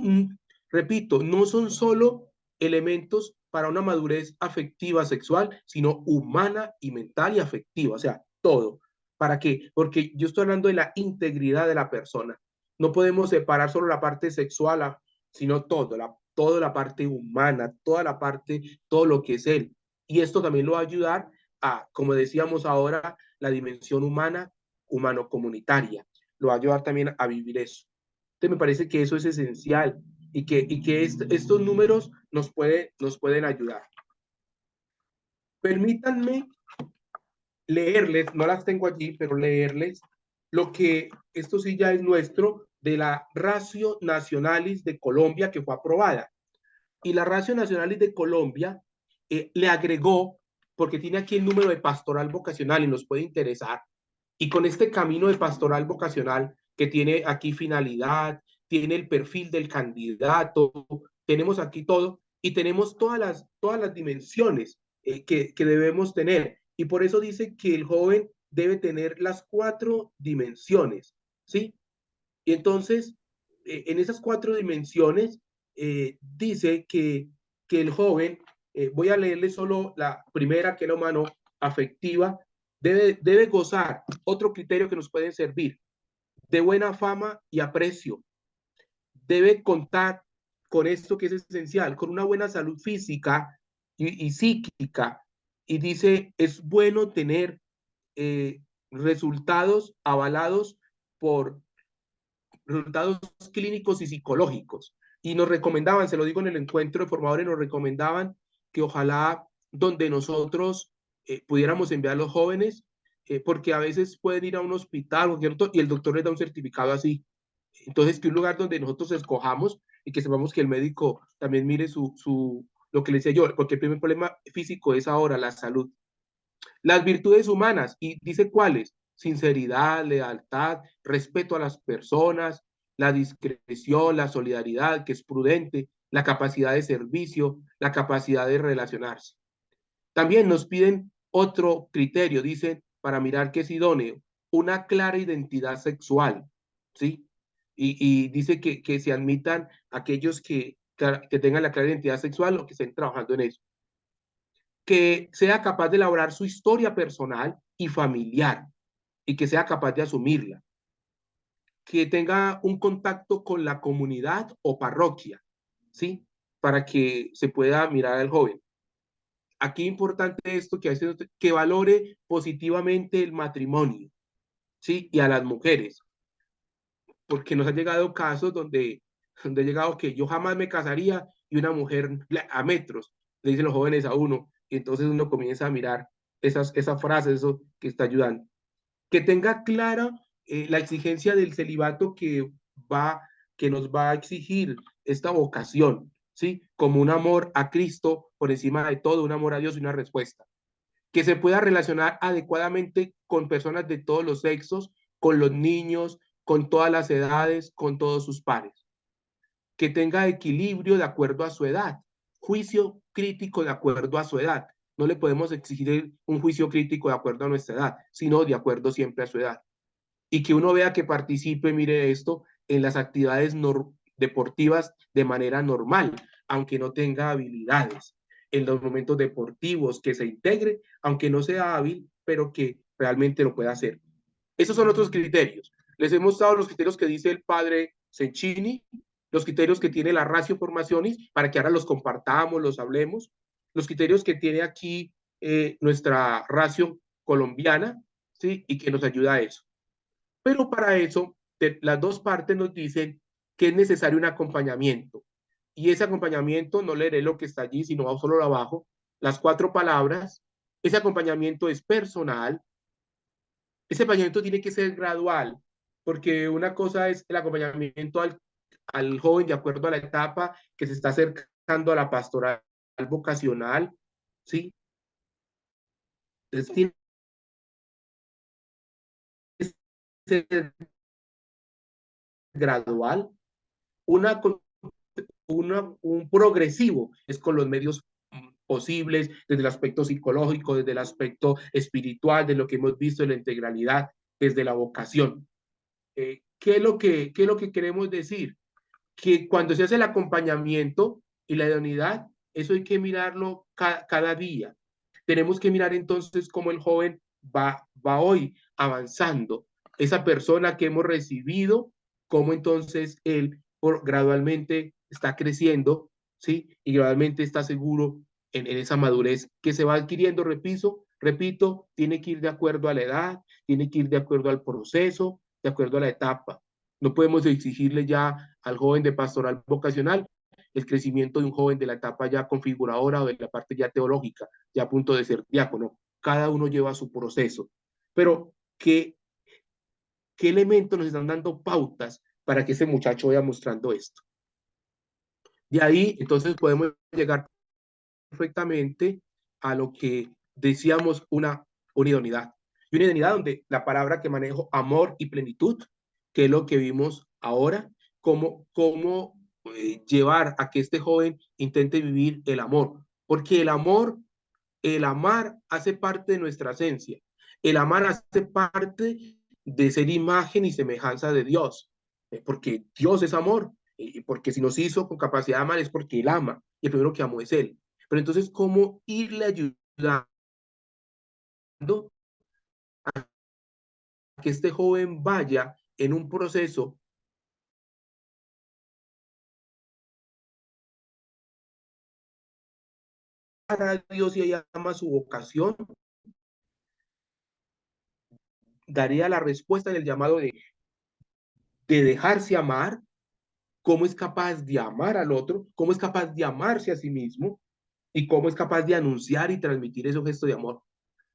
repito, no son solo elementos para una madurez afectiva sexual, sino humana y mental y afectiva, o sea, todo. ¿Para qué? Porque yo estoy hablando de la integridad de la persona. No podemos separar solo la parte sexual sino toda la parte humana, toda la parte, todo lo que es él. Y esto también lo va a ayudar a, como decíamos ahora, la dimensión humana, humano-comunitaria. Lo va a ayudar también a vivir eso. Entonces me parece que eso es esencial y que estos números nos pueden ayudar. Permítanme leerles, no las tengo allí, pero leerles lo que, esto sí ya es nuestro, de la Ratio Nationalis de Colombia, que fue aprobada. Y la Ratio Nationalis de Colombia le agregó, porque tiene aquí el número de pastoral vocacional y nos puede interesar, y con este camino de pastoral vocacional que tiene aquí finalidad, tiene el perfil del candidato, tenemos aquí todo, y tenemos todas las dimensiones que debemos tener. Y por eso dice que el joven debe tener las 4 dimensiones, ¿sí? Y entonces, en esas 4 dimensiones, dice que el joven, voy a leerle solo la primera, que es la humano afectiva, debe gozar, otro criterio que nos puede servir, de buena fama y aprecio. Debe contar con esto que es esencial, con una buena salud física y psíquica. Y dice, es bueno tener resultados avalados por resultados clínicos y psicológicos. Y nos recomendaban, se lo digo en el encuentro de formadores, nos recomendaban que ojalá donde nosotros pudiéramos enviar a los jóvenes, porque a veces pueden ir a un hospital y el doctor les da un certificado así. Entonces, que un lugar donde nosotros escojamos y que sepamos que el médico también mire lo que le decía yo, porque el primer problema físico es ahora la salud. Las virtudes humanas, y dice cuáles: sinceridad, lealtad, respeto a las personas, la discreción, la solidaridad, que es prudente, la capacidad de servicio, la capacidad de relacionarse. También nos piden otro criterio, dicen, para mirar que es idóneo, una clara identidad sexual, ¿sí? Y dice que se admitan aquellos que tengan la clara identidad sexual o que estén trabajando en eso, que sea capaz de elaborar su historia personal y familiar y que sea capaz de asumirla, que tenga un contacto con la comunidad o parroquia, ¿sí? Para que se pueda mirar al joven. Aquí es importante esto, que valore positivamente el matrimonio, ¿sí? Y a las mujeres, porque nos han llegado casos donde ha llegado que yo jamás me casaría y una mujer a metros le dicen los jóvenes a uno, y entonces uno comienza a mirar esas frases, eso que está ayudando. Que tenga clara la exigencia del celibato que nos va a exigir esta vocación, ¿sí? Como un amor a Cristo por encima de todo, un amor a Dios y una respuesta. Que se pueda relacionar adecuadamente con personas de todos los sexos, con los niños, con todas las edades, con todos sus pares. Que tenga equilibrio de acuerdo a su edad, juicio crítico de acuerdo a su edad. No le podemos exigir un juicio crítico de acuerdo a nuestra edad, sino de acuerdo siempre a su edad. Y que uno vea que participe, mire esto, en las actividades deportivas de manera normal, aunque no tenga habilidades. En los momentos deportivos, que se integre, aunque no sea hábil, pero que realmente lo pueda hacer. Esos son otros criterios. Les hemos dado los criterios que dice el padre Cencini, los criterios que tiene la Ratio Formationis, para que ahora los compartamos, los hablemos, los criterios que tiene aquí nuestra Ratio colombiana, ¿sí? Y que nos ayuda a eso. Pero para eso, las dos partes nos dicen que es necesario un acompañamiento. Y ese acompañamiento, no leeré lo que está allí, sino solo lo abajo, las 4 palabras. Ese acompañamiento es personal. Ese acompañamiento tiene que ser gradual, porque una cosa es el acompañamiento al joven de acuerdo a la etapa que se está acercando a la pastoral vocacional, ¿sí? Entonces, tiene que ser gradual, un progresivo, es con los medios posibles, desde el aspecto psicológico, desde el aspecto espiritual, de lo que hemos visto en la integralidad, desde la vocación. ¿Qué es lo que queremos decir? Que cuando se hace el acompañamiento y la idoneidad, eso hay que mirarlo cada día. Tenemos que mirar entonces cómo el joven va hoy avanzando. Esa persona que hemos recibido, cómo entonces él gradualmente está creciendo, ¿sí? Y gradualmente está seguro en esa madurez que se va adquiriendo, repito, tiene que ir de acuerdo a la edad, tiene que ir de acuerdo al proceso, de acuerdo a la etapa. No podemos exigirle ya al joven de pastoral vocacional el crecimiento de un joven de la etapa ya configuradora o de la parte ya teológica, ya a punto de ser diácono. Cada uno lleva su proceso. Pero, ¿qué elementos nos están dando pautas para que ese muchacho vaya mostrando esto? De ahí, entonces, podemos llegar perfectamente a lo que decíamos una idoneidad. Y una idoneidad donde la palabra que manejo, amor y plenitud, que es lo que vimos ahora, cómo llevar a que este joven intente vivir el amor. Porque el amar hace parte de nuestra esencia. El amar hace parte de ser imagen y semejanza de Dios. Porque Dios es amor. Y porque si nos hizo con capacidad de amar es porque Él ama. Y el primero que amó es Él. Pero entonces, ¿cómo irle ayudando a que este joven vaya en un proceso para Dios y ella ama su vocación? Daría la respuesta en el llamado de dejarse amar, cómo es capaz de amar al otro, cómo es capaz de amarse a sí mismo y cómo es capaz de anunciar y transmitir esos gestos de amor.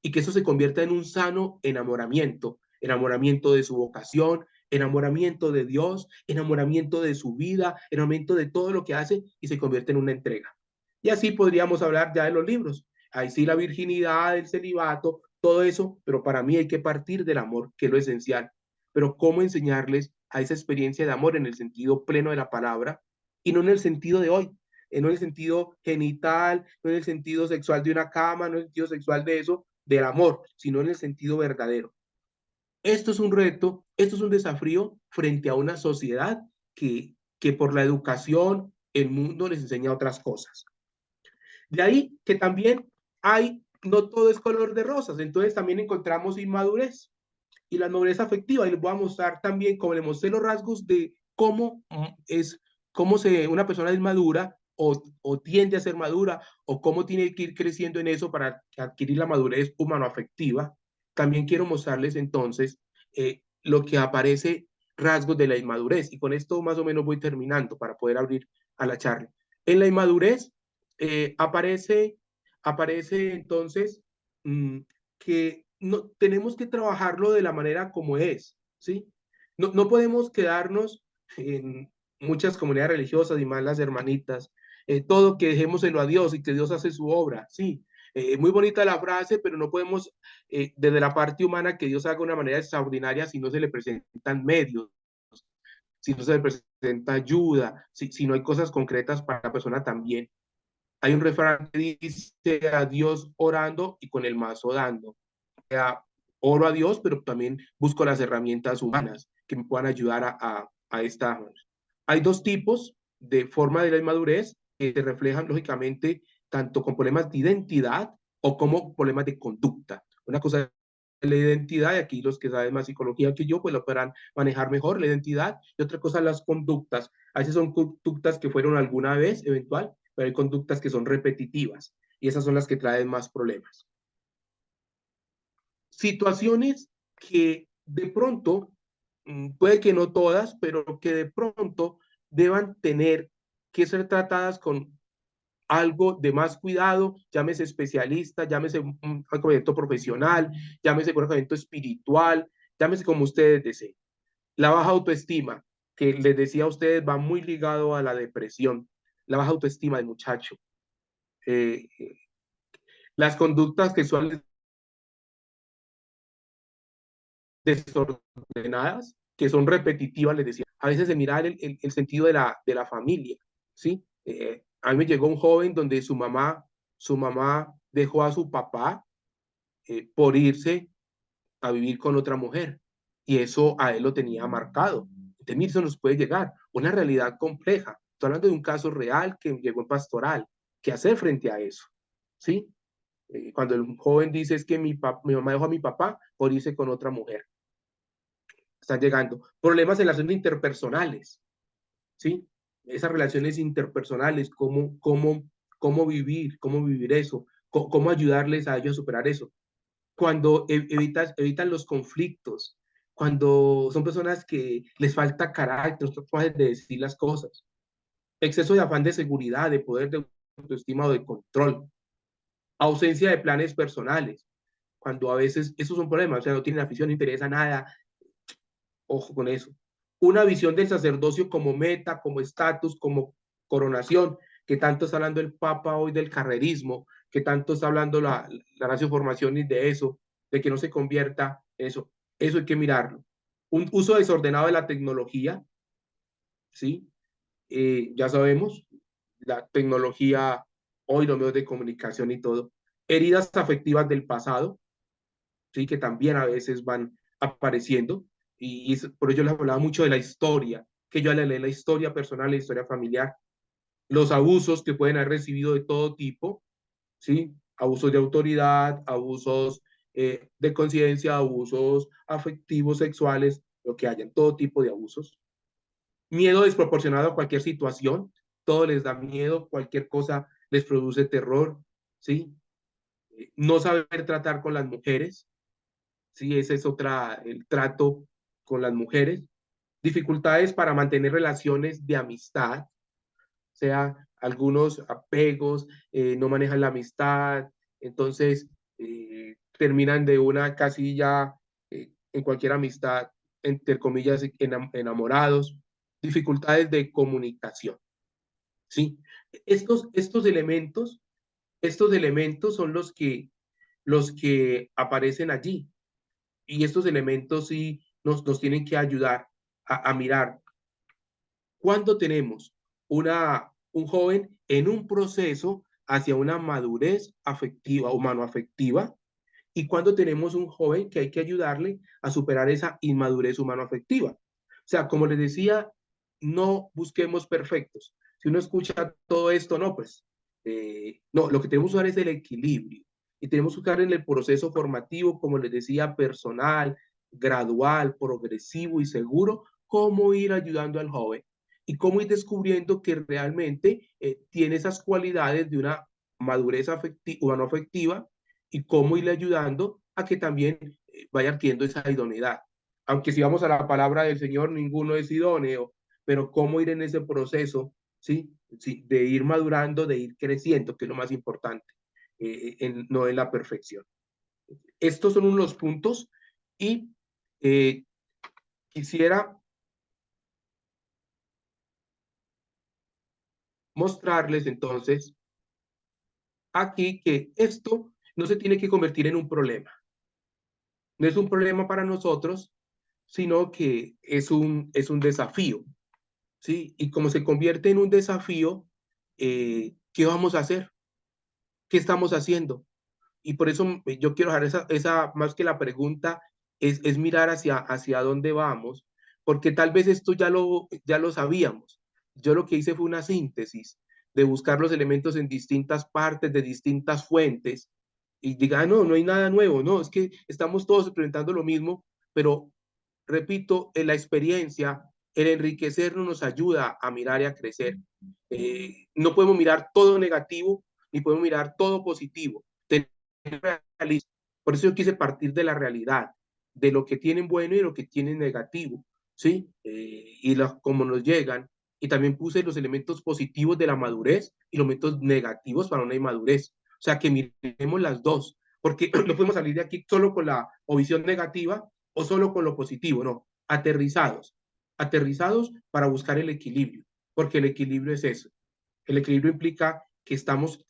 Y que eso se convierta en un sano enamoramiento, enamoramiento de su vocación, enamoramiento de Dios, enamoramiento de su vida, enamoramiento de todo lo que hace y se convierte en una entrega. Y así podríamos hablar ya de los libros. Ahí sí la virginidad, el celibato, todo eso, pero para mí hay que partir del amor, que es lo esencial. Pero ¿cómo enseñarles a esa experiencia de amor en el sentido pleno de la palabra y no en el sentido de hoy? No en el sentido genital, no en el sentido sexual de una cama, no en el sentido sexual de eso, del amor, sino en el sentido verdadero. Esto es un reto, esto es un desafío frente a una sociedad que por la educación, el mundo les enseña otras cosas. De ahí que también no todo es color de rosas, entonces también encontramos inmadurez y la madurez afectiva, y les voy a mostrar también, como les mostré los rasgos de una persona es madura o tiende a ser madura, o cómo tiene que ir creciendo en eso para adquirir la madurez humano-afectiva. También quiero mostrarles entonces lo que aparece rasgos de la inmadurez, y con esto más o menos voy terminando para poder abrir a la charla. En la inmadurez aparece entonces que no, tenemos que trabajarlo de la manera como es, ¿sí? No podemos quedarnos en muchas comunidades religiosas y más las hermanitas, todo que dejémoselo a Dios y que Dios hace su obra, sí. Muy bonita la frase, pero no podemos, desde la parte humana, que Dios haga de una manera extraordinaria si no se le presentan medios, si no se le presenta ayuda, si no hay cosas concretas para la persona también. Hay un refrán que dice a Dios orando y con el mazo dando. O sea, oro a Dios, pero también busco las herramientas humanas que me puedan ayudar a esta. Hay dos tipos de forma de la inmadurez que se reflejan lógicamente tanto con problemas de identidad o como problemas de conducta. Una cosa es la identidad, y aquí los que saben más psicología que yo, pues lo podrán manejar mejor, la identidad, y otra cosa las conductas. A veces son conductas que fueron alguna vez, eventual, pero hay conductas que son repetitivas, y esas son las que traen más problemas. Situaciones que de pronto, puede que no todas, pero que de pronto deban tener que ser tratadas con algo de más cuidado, llámese especialista, llámese un acompañamiento profesional, llámese un acompañamiento espiritual, llámese como ustedes deseen. La baja autoestima, que les decía a ustedes, va muy ligado a la depresión, la baja autoestima del muchacho. Las conductas sexuales desordenadas, que son repetitivas, les decía. A veces se mira el sentido de la familia, ¿sí? A mí me llegó un joven donde su mamá dejó a su papá por irse a vivir con otra mujer, y eso a él lo tenía marcado. Entonces, mire, eso nos puede llegar, una realidad compleja. Estoy hablando de un caso real que llegó en pastoral. ¿Qué hacer frente a eso? ¿Sí? Cuando el joven dice es que mi mamá dejó a mi papá por irse con otra mujer. Están llegando. Problemas en las relaciones interpersonales, ¿sí? esas relaciones interpersonales, cómo vivir eso, cómo ayudarles a ellos a superar eso. Cuando evitan los conflictos, cuando son personas que les falta carácter, son capaces de decir las cosas, exceso de afán de seguridad, de poder, de autoestima o de control, ausencia de planes personales, cuando a veces esos son problemas, o sea, no tienen afición, no interesa nada, ojo con eso. Una visión del sacerdocio como meta, como estatus, como coronación, que tanto está hablando el Papa hoy del carrerismo, que tanto está hablando la Ratio Formacionis de eso, de que no se convierta en eso. Eso hay que mirarlo. Un uso desordenado de la tecnología, ¿sí? Ya sabemos, la tecnología, hoy los medios de comunicación y todo. Heridas afectivas del pasado, ¿sí? Que también a veces van apareciendo. Y por ello les hablaba mucho de la historia, que yo le leí la historia personal, la historia familiar, los abusos que pueden haber recibido de todo tipo, ¿sí? Abusos de autoridad, abusos de conciencia, abusos afectivos, sexuales, lo que hayan, todo tipo de abusos. Miedo desproporcionado a cualquier situación, todo les da miedo, cualquier cosa les produce terror, ¿sí? No saber tratar con las mujeres, ¿sí? Ese es el trato con las mujeres. Dificultades para mantener relaciones de amistad, o sea, algunos apegos, no manejan la amistad, entonces terminan de una casilla en cualquier amistad, entre comillas, enamorados. Dificultades de comunicación, ¿sí? Estos elementos son los que aparecen allí. Y estos elementos sí nos tienen que ayudar a mirar cuándo tenemos un joven en un proceso hacia una madurez afectiva, humano-afectiva, y cuándo tenemos un joven que hay que ayudarle a superar esa inmadurez humano-afectiva. O sea, como les decía, no busquemos perfectos. Si uno escucha todo esto, no, pues, no, lo que tenemos que usar es el equilibrio. Y tenemos que buscar en el proceso formativo, como les decía, personal, gradual, progresivo y seguro, cómo ir ayudando al joven y cómo ir descubriendo que realmente tiene esas cualidades de una madurez afectiva, no afectiva, y cómo irle ayudando a que también vaya adquiriendo esa idoneidad. Aunque si vamos a la palabra del Señor, ninguno es idóneo, pero cómo ir en ese proceso, ¿sí? Sí, de ir madurando, de ir creciendo, que es lo más importante, no en la perfección. Estos son unos puntos y quisiera mostrarles entonces aquí que esto no se tiene que convertir en un problema. No es un problema para nosotros, sino que es un desafío, ¿sí? Y como se convierte en un desafío, ¿qué vamos a hacer? ¿Qué estamos haciendo? Y por eso yo quiero dejar más que la pregunta, es mirar hacia dónde vamos, porque tal vez esto ya lo sabíamos. Yo lo que hice fue una síntesis de buscar los elementos en distintas partes, de distintas fuentes, y diga, no, no hay nada nuevo, no, es que estamos todos experimentando lo mismo, pero repito, en la experiencia, el enriquecernos nos ayuda a mirar y a crecer. No podemos mirar todo negativo, ni podemos mirar todo positivo. Por eso yo quise partir de la realidad, de lo que tienen bueno y lo que tienen negativo, ¿sí? Cómo nos llegan. Y también puse los elementos positivos de la madurez y los elementos negativos para una inmadurez. O sea, que miremos las dos, porque no podemos salir de aquí solo con la o visión negativa o solo con lo positivo, no, aterrizados para buscar el equilibrio, porque el equilibrio es eso. El equilibrio implica que estamos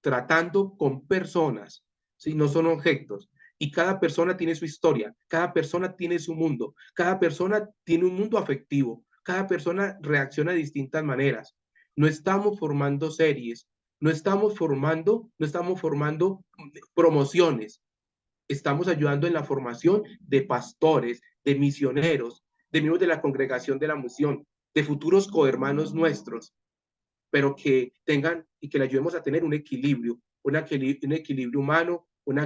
tratando con personas, ¿sí? No son objetos. Y cada persona tiene su historia, cada persona tiene su mundo, cada persona tiene un mundo afectivo, cada persona reacciona de distintas maneras. No estamos formando series, no estamos formando promociones, estamos ayudando en la formación de pastores, de misioneros, de miembros de la congregación de la misión, de futuros cohermanos nuestros, pero que tengan y que le ayudemos a tener un equilibrio humano, un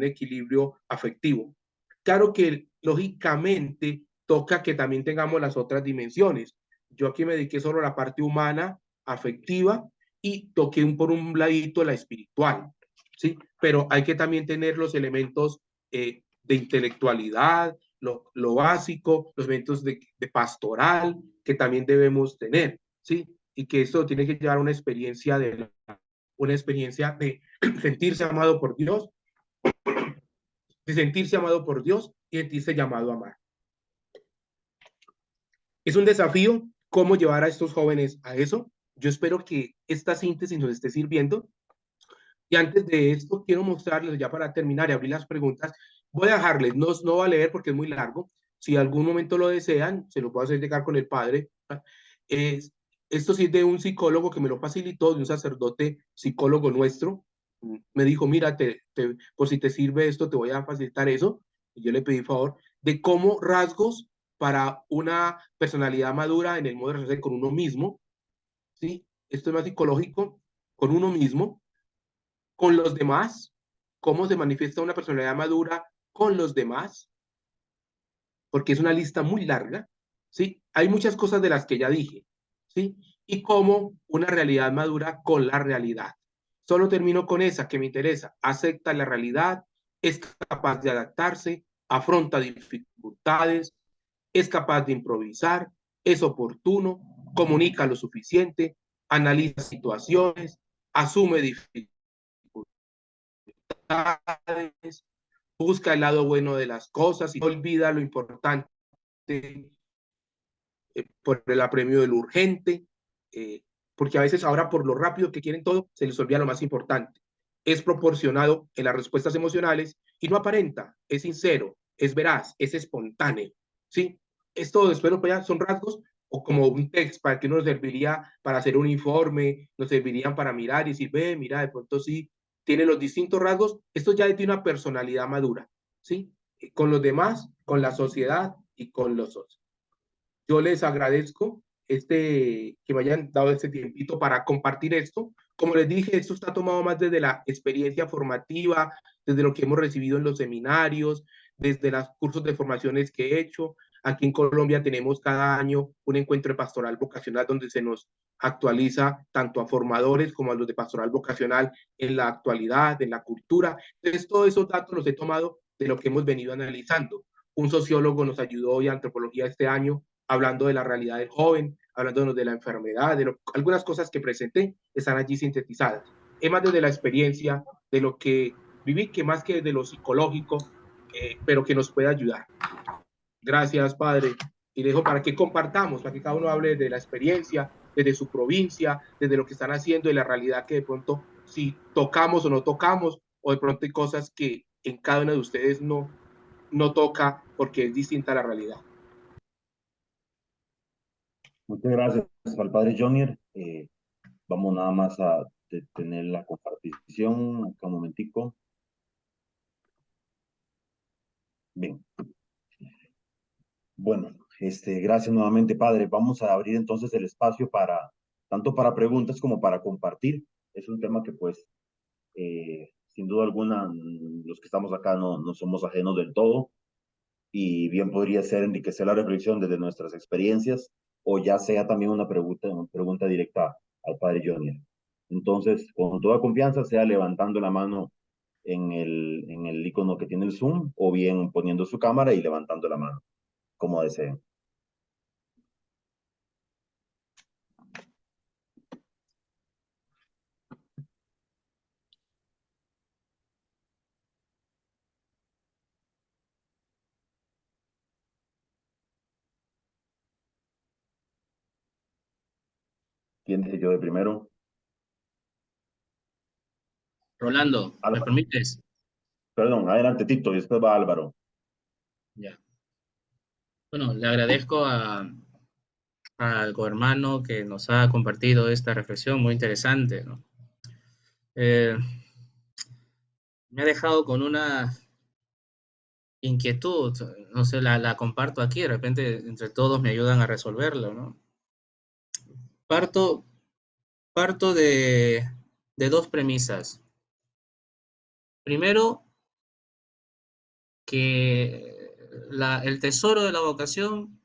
equilibrio afectivo. Claro que lógicamente toca que también tengamos las otras dimensiones, Yo aquí me dediqué solo a la parte humana, afectiva, y toqué por un ladito la espiritual, ¿sí? Pero hay que también tener los elementos de intelectualidad, lo básico, los elementos de pastoral que también debemos tener, ¿sí? Y que esto tiene que llevar una experiencia de sentirse amado por Dios, de sentirse amado por Dios y sentirse llamado a amar. Es un desafío cómo llevar a estos jóvenes a eso. Yo espero que esta síntesis nos esté sirviendo. Y antes de esto, quiero mostrarles ya para terminar y abrir las preguntas. Voy a dejarles, no voy a leer porque es muy largo. Si algún momento lo desean, se lo puedo hacer llegar con el padre. Es, esto sí es de un psicólogo que me lo facilitó, de un sacerdote psicólogo nuestro. Me dijo, mira, por si te sirve esto, te voy a facilitar eso. Y yo le pedí favor de cómo rasgos para una personalidad madura en el modo de relacionarse con uno mismo, ¿sí? Esto es más psicológico, con uno mismo, con los demás, cómo se manifiesta una personalidad madura con los demás, porque es una lista muy larga, ¿sí? Hay muchas cosas de las que ya dije, ¿sí? Y cómo una realidad madura con la realidad. Solo termino con esa que me interesa. Acepta la realidad, es capaz de adaptarse, afronta dificultades, es capaz de improvisar, es oportuno, comunica lo suficiente, analiza situaciones, asume dificultades, busca el lado bueno de las cosas y no olvida lo importante por el apremio de lo urgente, porque a veces ahora por lo rápido que quieren todo, se les olvida lo más importante. Es proporcionado en las respuestas emocionales y no aparenta, es sincero, es veraz, es espontáneo, ¿sí? Esto, espero que ya son rasgos o como un text para que uno nos serviría para hacer un informe, nos servirían para mirar y decir, ve, mira, de pronto sí, tiene los distintos rasgos, esto ya tiene una personalidad madura, ¿sí? Con los demás, con la sociedad y con los otros. Yo les agradezco que me hayan dado este tiempito para compartir esto. Como les dije, esto está tomado más desde la experiencia formativa, desde lo que hemos recibido en los seminarios, desde los cursos de formaciones que he hecho. Aquí en Colombia tenemos cada año un encuentro de pastoral vocacional donde se nos actualiza tanto a formadores como a los de pastoral vocacional en la actualidad, en la cultura. Entonces, todos esos datos los he tomado de lo que hemos venido analizando. Un sociólogo nos ayudó hoy a antropología este año hablando de la realidad del joven, hablando de la enfermedad, algunas cosas que presenté están allí sintetizadas. Es más desde la experiencia, de lo que viví, que más que de lo psicológico, pero que nos puede ayudar. Gracias, Padre. Y dejo para que compartamos, para que cada uno hable de la experiencia, desde su provincia, desde lo que están haciendo, de la realidad que de pronto si tocamos o no tocamos, o de pronto hay cosas que en cada uno de ustedes no toca porque es distinta a la realidad. Muchas gracias al padre Jonier. Vamos nada más a tener la compartición. Acá un momentico. Bien. Bueno, gracias nuevamente, padre. Vamos a abrir entonces el espacio tanto para preguntas como para compartir. Es un tema que pues, sin duda alguna, los que estamos acá no somos ajenos del todo y bien podría ser enriquecer la reflexión desde nuestras experiencias o ya sea también una pregunta directa al padre Jonier. Entonces, con toda confianza, sea levantando la mano en el icono que tiene el Zoom o bien poniendo su cámara y levantando la mano, como deseen. ¿Quién dice yo de primero? Rolando, ¿me Álvaro. permites? Perdón, adelante Tito y después va Álvaro. Ya. Bueno, le agradezco al cohermano que nos ha compartido esta reflexión muy interesante, ¿no? Me ha dejado con una inquietud, no sé, la comparto aquí, de repente entre todos me ayudan a resolverlo, ¿no? Parto, parto de dos premisas. Primero, que el tesoro de la vocación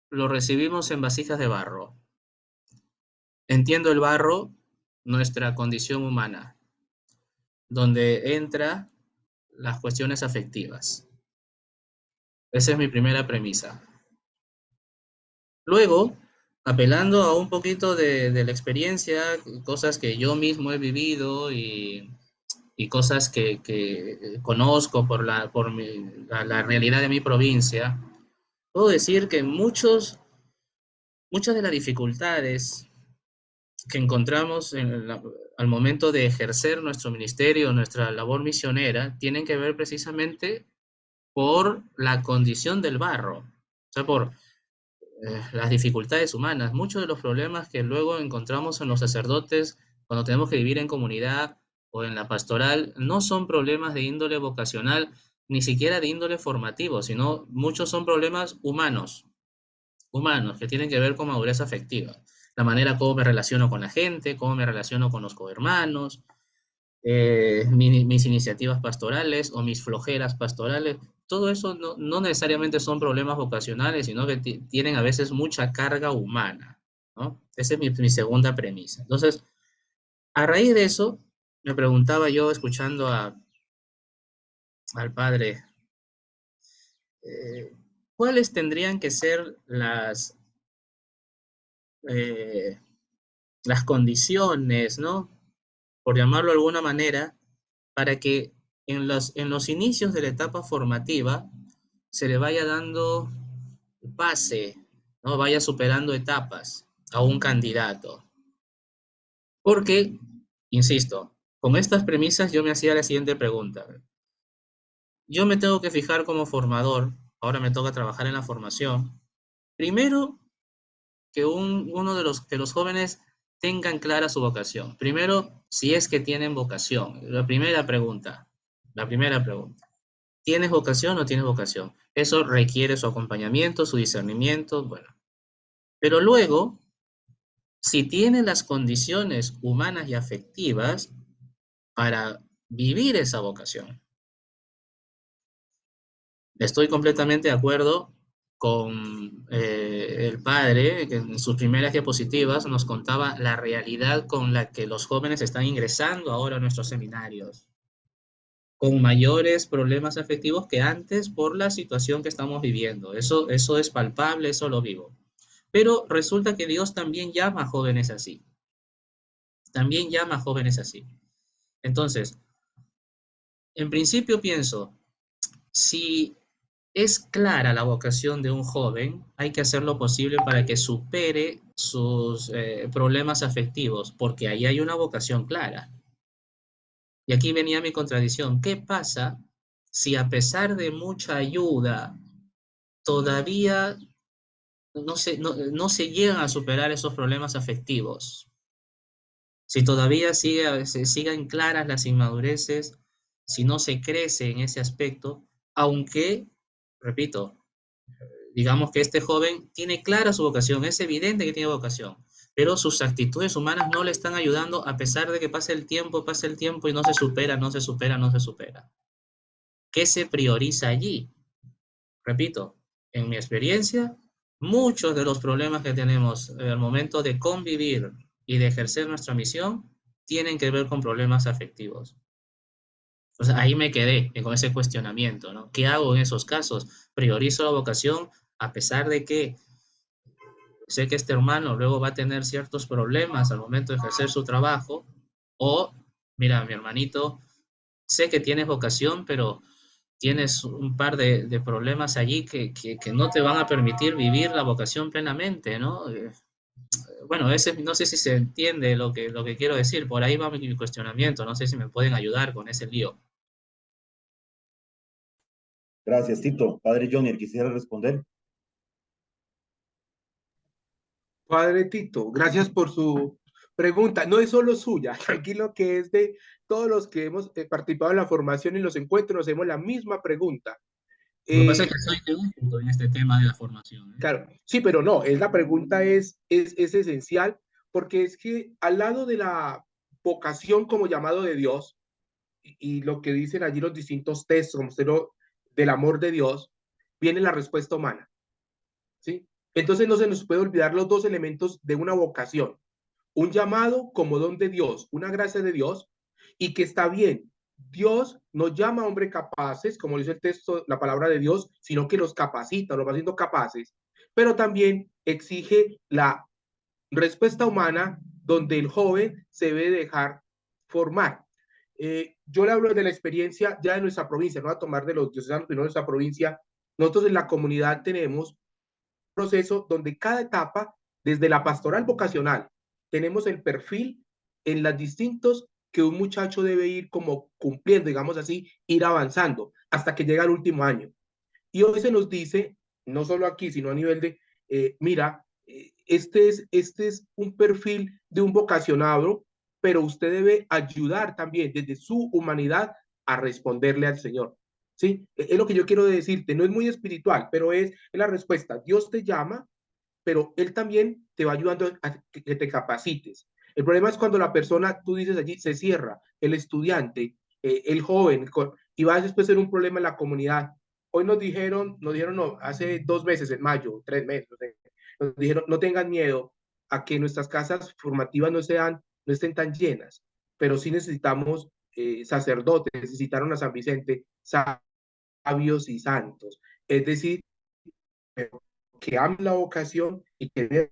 lo recibimos en vasijas de barro. Entiendo el barro, nuestra condición humana, donde entra las cuestiones afectivas. Esa es mi primera premisa. Luego, apelando a un poquito de la experiencia, cosas que yo mismo he vivido y cosas que conozco por la realidad de mi provincia, puedo decir que muchas de las dificultades que encontramos al momento de ejercer nuestro ministerio, nuestra labor misionera, tienen que ver precisamente por la condición del barro, o sea, por las dificultades humanas. Muchos de los problemas que luego encontramos en los sacerdotes cuando tenemos que vivir en comunidad o en la pastoral no son problemas de índole vocacional, ni siquiera de índole formativo, sino muchos son problemas humanos que tienen que ver con madurez afectiva. La manera como me relaciono con la gente, cómo me relaciono con los cohermanos, mis iniciativas pastorales o mis flojeras pastorales. Todo eso no necesariamente son problemas vocacionales, sino que tienen a veces mucha carga humana, ¿no? Esa es mi segunda premisa. Entonces, a raíz de eso, me preguntaba yo, escuchando al padre, ¿cuáles tendrían que ser las condiciones, ¿no? Por llamarlo de alguna manera, para que en los inicios de la etapa formativa se le vaya dando pase, ¿no? Vaya superando etapas a un candidato. Porque, insisto, con estas premisas yo me hacía la siguiente pregunta. Yo me tengo que fijar como formador, ahora me toca trabajar en la formación. Primero, que uno de los jóvenes tengan clara su vocación. Primero, si es que tienen vocación. La primera pregunta. ¿Tienes vocación o tienes vocación? Eso requiere su acompañamiento, su discernimiento, bueno. Pero luego, si tiene las condiciones humanas y afectivas para vivir esa vocación. Estoy completamente de acuerdo con el padre, que en sus primeras diapositivas nos contaba la realidad con la que los jóvenes están ingresando ahora a nuestros seminarios, con mayores problemas afectivos que antes por la situación que estamos viviendo. Eso es palpable, eso lo vivo. Pero resulta que Dios también llama a jóvenes así. También llama a jóvenes así. Entonces, en principio pienso, si es clara la vocación de un joven, hay que hacer lo posible para que supere sus problemas afectivos, porque ahí hay una vocación clara. Y aquí venía mi contradicción. ¿Qué pasa si a pesar de mucha ayuda todavía no se llegan a superar esos problemas afectivos? Si todavía sigan claras las inmadureces, si no se crece en ese aspecto, aunque, repito, digamos que este joven tiene clara su vocación, es evidente que tiene vocación, pero sus actitudes humanas no le están ayudando a pesar de que pase el tiempo y no se supera. ¿Qué se prioriza allí? Repito, en mi experiencia, muchos de los problemas que tenemos al momento de convivir y de ejercer nuestra misión tienen que ver con problemas afectivos. O sea, ahí me quedé con ese cuestionamiento, ¿no? ¿Qué hago en esos casos? ¿Priorizo la vocación a pesar de que sé que este hermano luego va a tener ciertos problemas al momento de ejercer su trabajo? O, mira, mi hermanito, sé que tienes vocación, pero tienes un par de problemas allí que no te van a permitir vivir la vocación plenamente, ¿no? Bueno, no sé si se entiende lo que quiero decir, por ahí va mi cuestionamiento, no sé si me pueden ayudar con ese lío. Gracias, Tito. Padre Jonier, quisiera responder. Padre Tito, gracias por su pregunta. No es solo suya, tranquilo, que es de todos los que hemos participado en la formación y los encuentros, hacemos la misma pregunta. Lo que pasa es que soy teórico en este tema de la formación, ¿eh? Claro, sí, pero no, la pregunta es esencial porque es que al lado de la vocación como llamado de Dios y lo que dicen allí los distintos textos, como del amor de Dios, viene la respuesta humana, ¿sí? Entonces no se nos puede olvidar los dos elementos de una vocación: un llamado como don de Dios, una gracia de Dios, y que está bien. Dios nos llama a hombres capaces, como dice el texto, la palabra de Dios, sino que los capacita, los va haciendo capaces, pero también exige la respuesta humana donde el joven se debe dejar formar. Yo le hablo de la experiencia ya de nuestra provincia, no a tomar de los diocesanos, sino de nuestra provincia. Nosotros en la comunidad tenemos un proceso donde cada etapa, desde la pastoral vocacional, tenemos el perfil en las distintos que un muchacho debe ir como cumpliendo, digamos así, ir avanzando hasta que llega al último año. Y hoy se nos dice, no solo aquí, sino a nivel de, mira, este es un perfil de un vocacionado, pero usted debe ayudar también desde su humanidad a responderle al Señor. ¿Sí? Es lo que yo quiero decirte, no es muy espiritual, pero es la respuesta. Dios te llama, pero Él también te va ayudando a que te capacites. El problema es cuando la persona, tú dices allí, se cierra, el estudiante, el joven, y va a después ser un problema en la comunidad. Hoy nos dijeron no, hace 2 meses, en mayo, 3 meses, nos dijeron, no tengan miedo a que nuestras casas formativas no estén tan llenas, pero sí necesitamos sacerdotes, necesitaron a San Vicente, sabios y santos. Es decir, que amen la vocación y que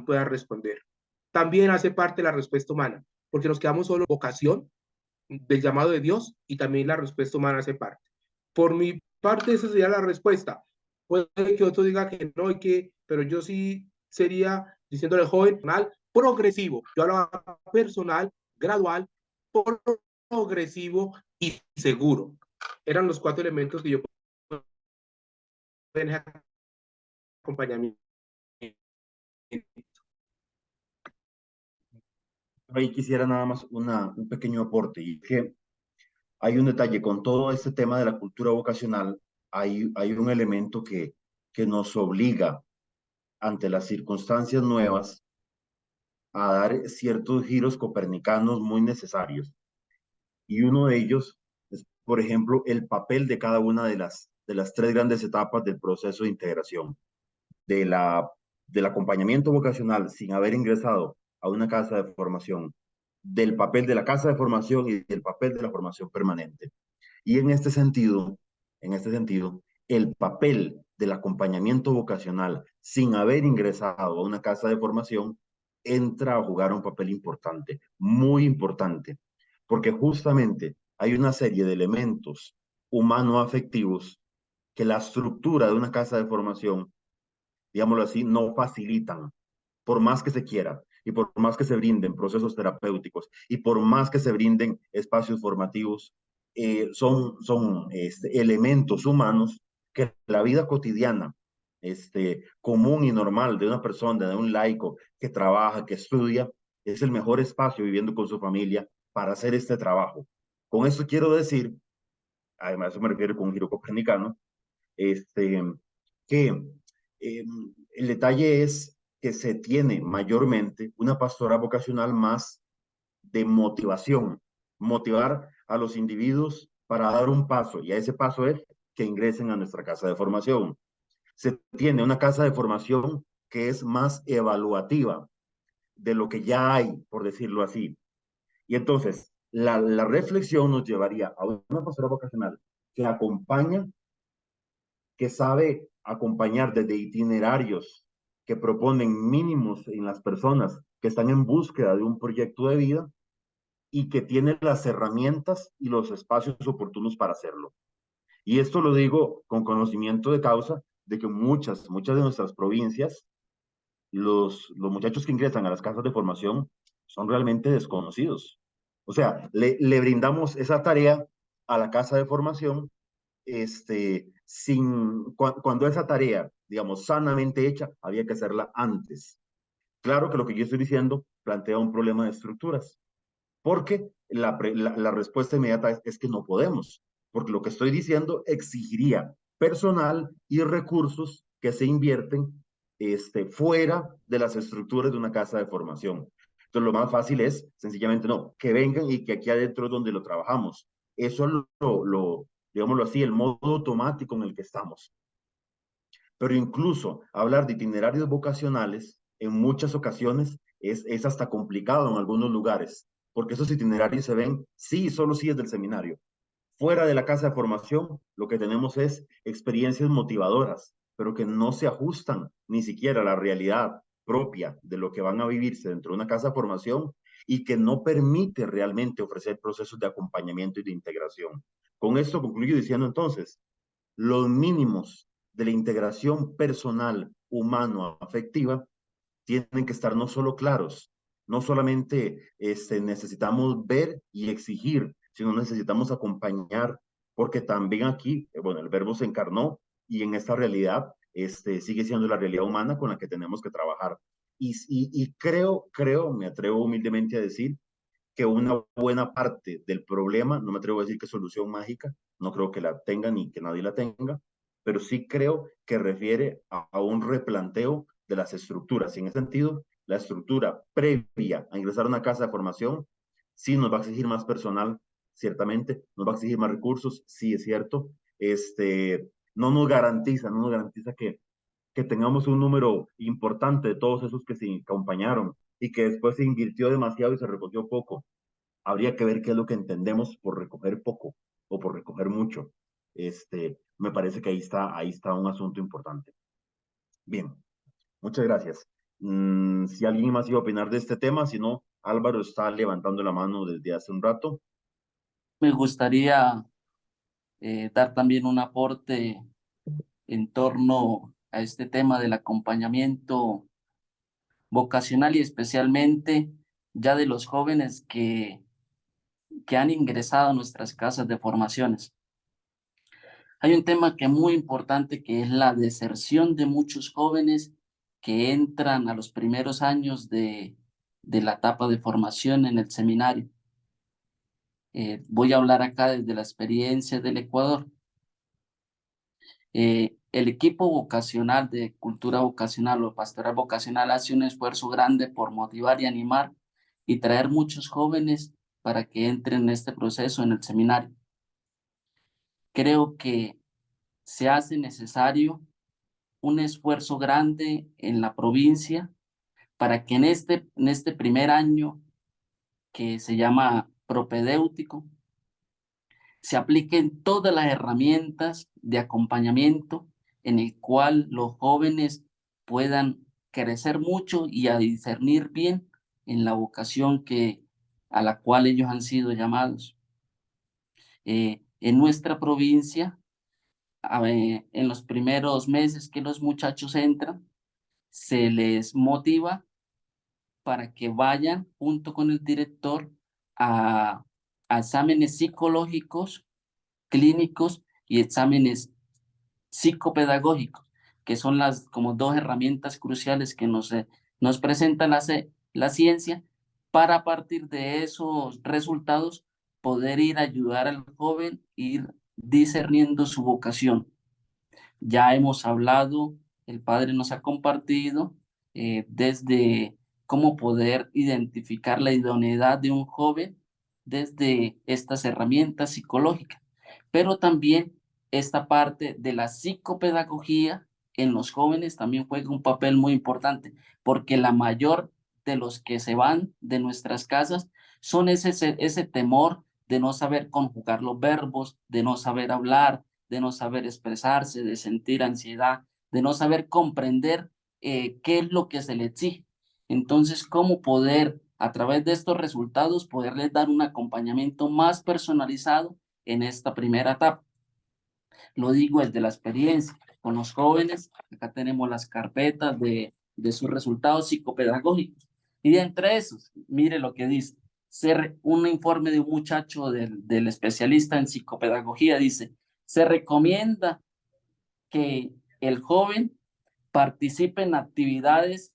pueda responder. También hace parte de la respuesta humana, porque nos quedamos solo vocación del llamado de Dios y también la respuesta humana hace parte. Por mi parte, esa sería la respuesta. Puede que otro diga que no, pero yo sí sería, diciéndole al joven, personal, progresivo. Yo hablaba personal, gradual, progresivo y seguro. Eran los 4 elementos que yo podía acompañamiento. Ahí quisiera nada más un pequeño aporte, y que hay un detalle con todo este tema de la cultura vocacional. Hay un elemento que nos obliga ante las circunstancias nuevas a dar ciertos giros copernicanos muy necesarios. Y uno de ellos es, por ejemplo, el papel de cada una de las 3 grandes etapas del proceso de integración, de del acompañamiento vocacional sin haber ingresado a una casa de formación, del papel de la casa de formación y del papel de la formación permanente. Y en este sentido, el papel del acompañamiento vocacional sin haber ingresado a una casa de formación entra a jugar un papel importante, muy importante, porque justamente hay una serie de elementos humano-afectivos que la estructura de una casa de formación, digámoslo así, no facilitan, por más que se quiera y por más que se brinden procesos terapéuticos y por más que se brinden espacios formativos, son elementos humanos que la vida cotidiana, común y normal de una persona, de un laico que trabaja, que estudia, es el mejor espacio viviendo con su familia para hacer este trabajo. Con esto quiero decir, además eso me refiero con un giro copernicano, que el detalle es que se tiene mayormente una pastoral vocacional más de motivación, motivar a los individuos para dar un paso, y a ese paso es que ingresen a nuestra casa de formación. Se tiene una casa de formación que es más evaluativa de lo que ya hay, por decirlo así. Y entonces, la reflexión nos llevaría a una pastoral vocacional que acompaña, que sabe acompañar desde itinerarios que proponen mínimos en las personas que están en búsqueda de un proyecto de vida y que tiene las herramientas y los espacios oportunos para hacerlo. Y esto lo digo con conocimiento de causa de que muchas de nuestras provincias, los muchachos que ingresan a las casas de formación son realmente desconocidos. O sea, le brindamos esa tarea a la casa de formación cuando esa tarea, digamos, sanamente hecha, había que hacerla antes. Claro que lo que yo estoy diciendo plantea un problema de estructuras, porque la respuesta inmediata es que no podemos, porque lo que estoy diciendo exigiría personal y recursos que se invierten fuera de las estructuras de una casa de formación. Entonces, lo más fácil es, sencillamente, no, que vengan y que aquí adentro es donde lo trabajamos. Eso es digámoslo así, el modo automático en el que estamos. pero incluso hablar de itinerarios vocacionales en muchas ocasiones es hasta complicado en algunos lugares, porque esos itinerarios se ven, sí, solo sí es del seminario. Fuera de la casa de formación, lo que tenemos es experiencias motivadoras, pero que no se ajustan ni siquiera a la realidad propia de lo que van a vivirse dentro de una casa de formación y que no permite realmente ofrecer procesos de acompañamiento y de integración. Con esto concluyo diciendo entonces, los mínimos de la integración personal, humano, afectiva, tienen que estar no solo claros, no solamente necesitamos ver y exigir, sino necesitamos acompañar, porque también aquí, bueno, el verbo se encarnó y en esta realidad sigue siendo la realidad humana con la que tenemos que trabajar. Y creo, me atrevo humildemente a decir que una buena parte del problema, no me atrevo a decir que es solución mágica, no creo que la tenga ni que nadie la tenga, pero sí creo que refiere a un replanteo de las estructuras. Y en ese sentido, la estructura previa a ingresar a una casa de formación sí nos va a exigir más personal, ciertamente, nos va a exigir más recursos, sí es cierto. No nos garantiza, que tengamos un número importante de todos esos que se acompañaron y que después se invirtió demasiado y se recogió poco. Habría que ver qué es lo que entendemos por recoger poco o por recoger mucho. Me parece que ahí está un asunto importante. Bien, muchas gracias. Si alguien más iba a opinar de este tema, si no, Álvaro está levantando la mano desde hace un rato. Me gustaría dar también un aporte en torno a este tema del acompañamiento vocacional y especialmente ya de los jóvenes que han ingresado a nuestras casas de formaciones. Hay un tema que es muy importante, que es la deserción de muchos jóvenes que entran a los primeros años de la etapa de formación en el seminario. Voy a hablar acá desde la experiencia del Ecuador. El equipo vocacional de cultura vocacional o pastoral vocacional hace un esfuerzo grande por motivar y animar y traer muchos jóvenes para que entren en este proceso en el seminario. Creo que se hace necesario un esfuerzo grande en la provincia para que en este primer año, que se llama propedéutico, se apliquen todas las herramientas de acompañamiento en el cual los jóvenes puedan crecer mucho y a discernir bien en la vocación a la cual ellos han sido llamados. En nuestra provincia, en los primeros meses que los muchachos entran, se les motiva para que vayan junto con el director a exámenes psicológicos, clínicos y exámenes psicopedagógicos, que son las como dos herramientas cruciales que nos presenta la ciencia, para a partir de esos resultados poder ir a ayudar al joven, ir discerniendo su vocación. Ya hemos hablado, el padre nos ha compartido desde cómo poder identificar la idoneidad de un joven desde estas herramientas psicológicas, pero también esta parte de la psicopedagogía en los jóvenes también juega un papel muy importante, porque la mayor de los que se van de nuestras casas son ese temor de no saber conjugar los verbos, de no saber hablar, de no saber expresarse, de sentir ansiedad, de no saber comprender qué es lo que se le exige. Entonces, ¿cómo poder, a través de estos resultados, poderles dar un acompañamiento más personalizado en esta primera etapa? Lo digo desde la experiencia con los jóvenes. Acá tenemos las carpetas de sus resultados psicopedagógicos. Y de entre esos, mire lo que dice. Un informe de un muchacho del especialista en psicopedagogía dice: se recomienda que el joven participe en actividades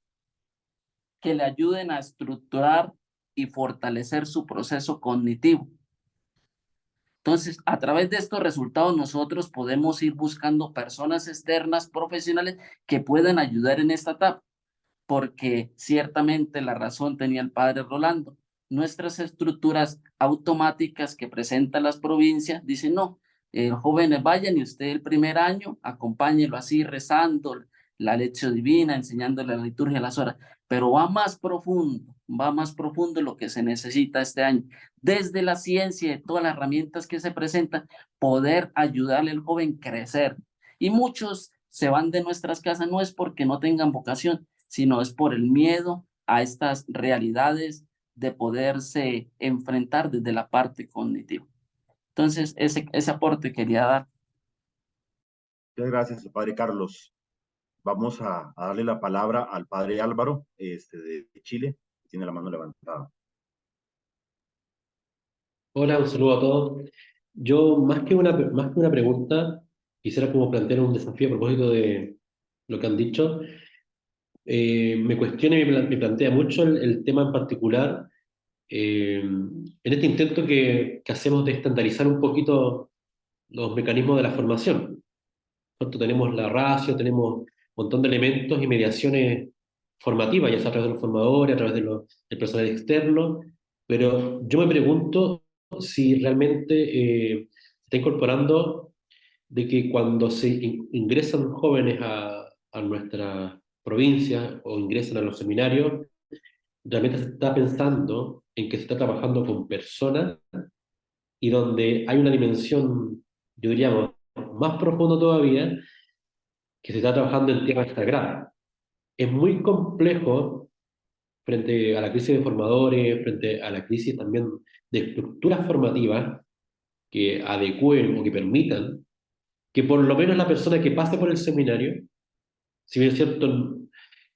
que le ayuden a estructurar y fortalecer su proceso cognitivo. Entonces, a través de estos resultados, nosotros podemos ir buscando personas externas, profesionales, que puedan ayudar en esta etapa, porque ciertamente la razón tenía el padre Rolando. Nuestras estructuras automáticas que presentan las provincias dicen: no, Jóvenes, vayan y usted el primer año, acompáñelo así rezando la lección divina, enseñándole la liturgia, las horas, pero va más profundo lo que se necesita este año. Desde la ciencia y todas las herramientas que se presentan, poder ayudarle al joven a crecer. Y muchos se van de nuestras casas no es porque no tengan vocación, sino es por el miedo a estas realidades de poderse enfrentar desde la parte cognitiva. Entonces, ese aporte quería dar. Muchas gracias, padre Carlos. Vamos a darle la palabra al padre Álvaro, de Chile, que tiene la mano levantada. Hola, un saludo a todos. Yo, más que una pregunta, quisiera como plantear un desafío a propósito de lo que han dicho. Me cuestiona y me plantea mucho el tema en particular, en este intento que hacemos de estandarizar un poquito los mecanismos de la formación. ¿Cierto? Tenemos la ratio, tenemos un montón de elementos y mediaciones formativas, ya sea a través de los formadores, a través del personal externo, pero yo me pregunto si realmente se está incorporando de que cuando se ingresan jóvenes a nuestra provincia o ingresan a los seminarios, realmente se está pensando en que se está trabajando con personas y donde hay una dimensión, yo diría, más profunda todavía, que se está trabajando en temas sagrados. Es muy complejo frente a la crisis de formadores, frente a la crisis también de estructuras formativas que adecúen o que permitan que por lo menos la persona que pase por el seminario, si bien es cierto,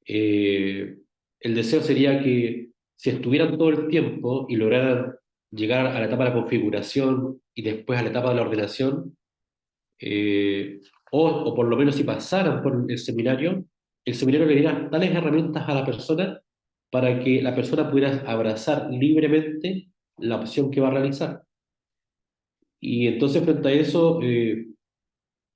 el deseo sería que si estuvieran todo el tiempo y lograran llegar a la etapa de la configuración y después a la etapa de la ordenación, o por lo menos si pasaran por el seminario le diera tales herramientas a la persona para que la persona pudiera abrazar libremente la opción que va a realizar. Y entonces frente a eso,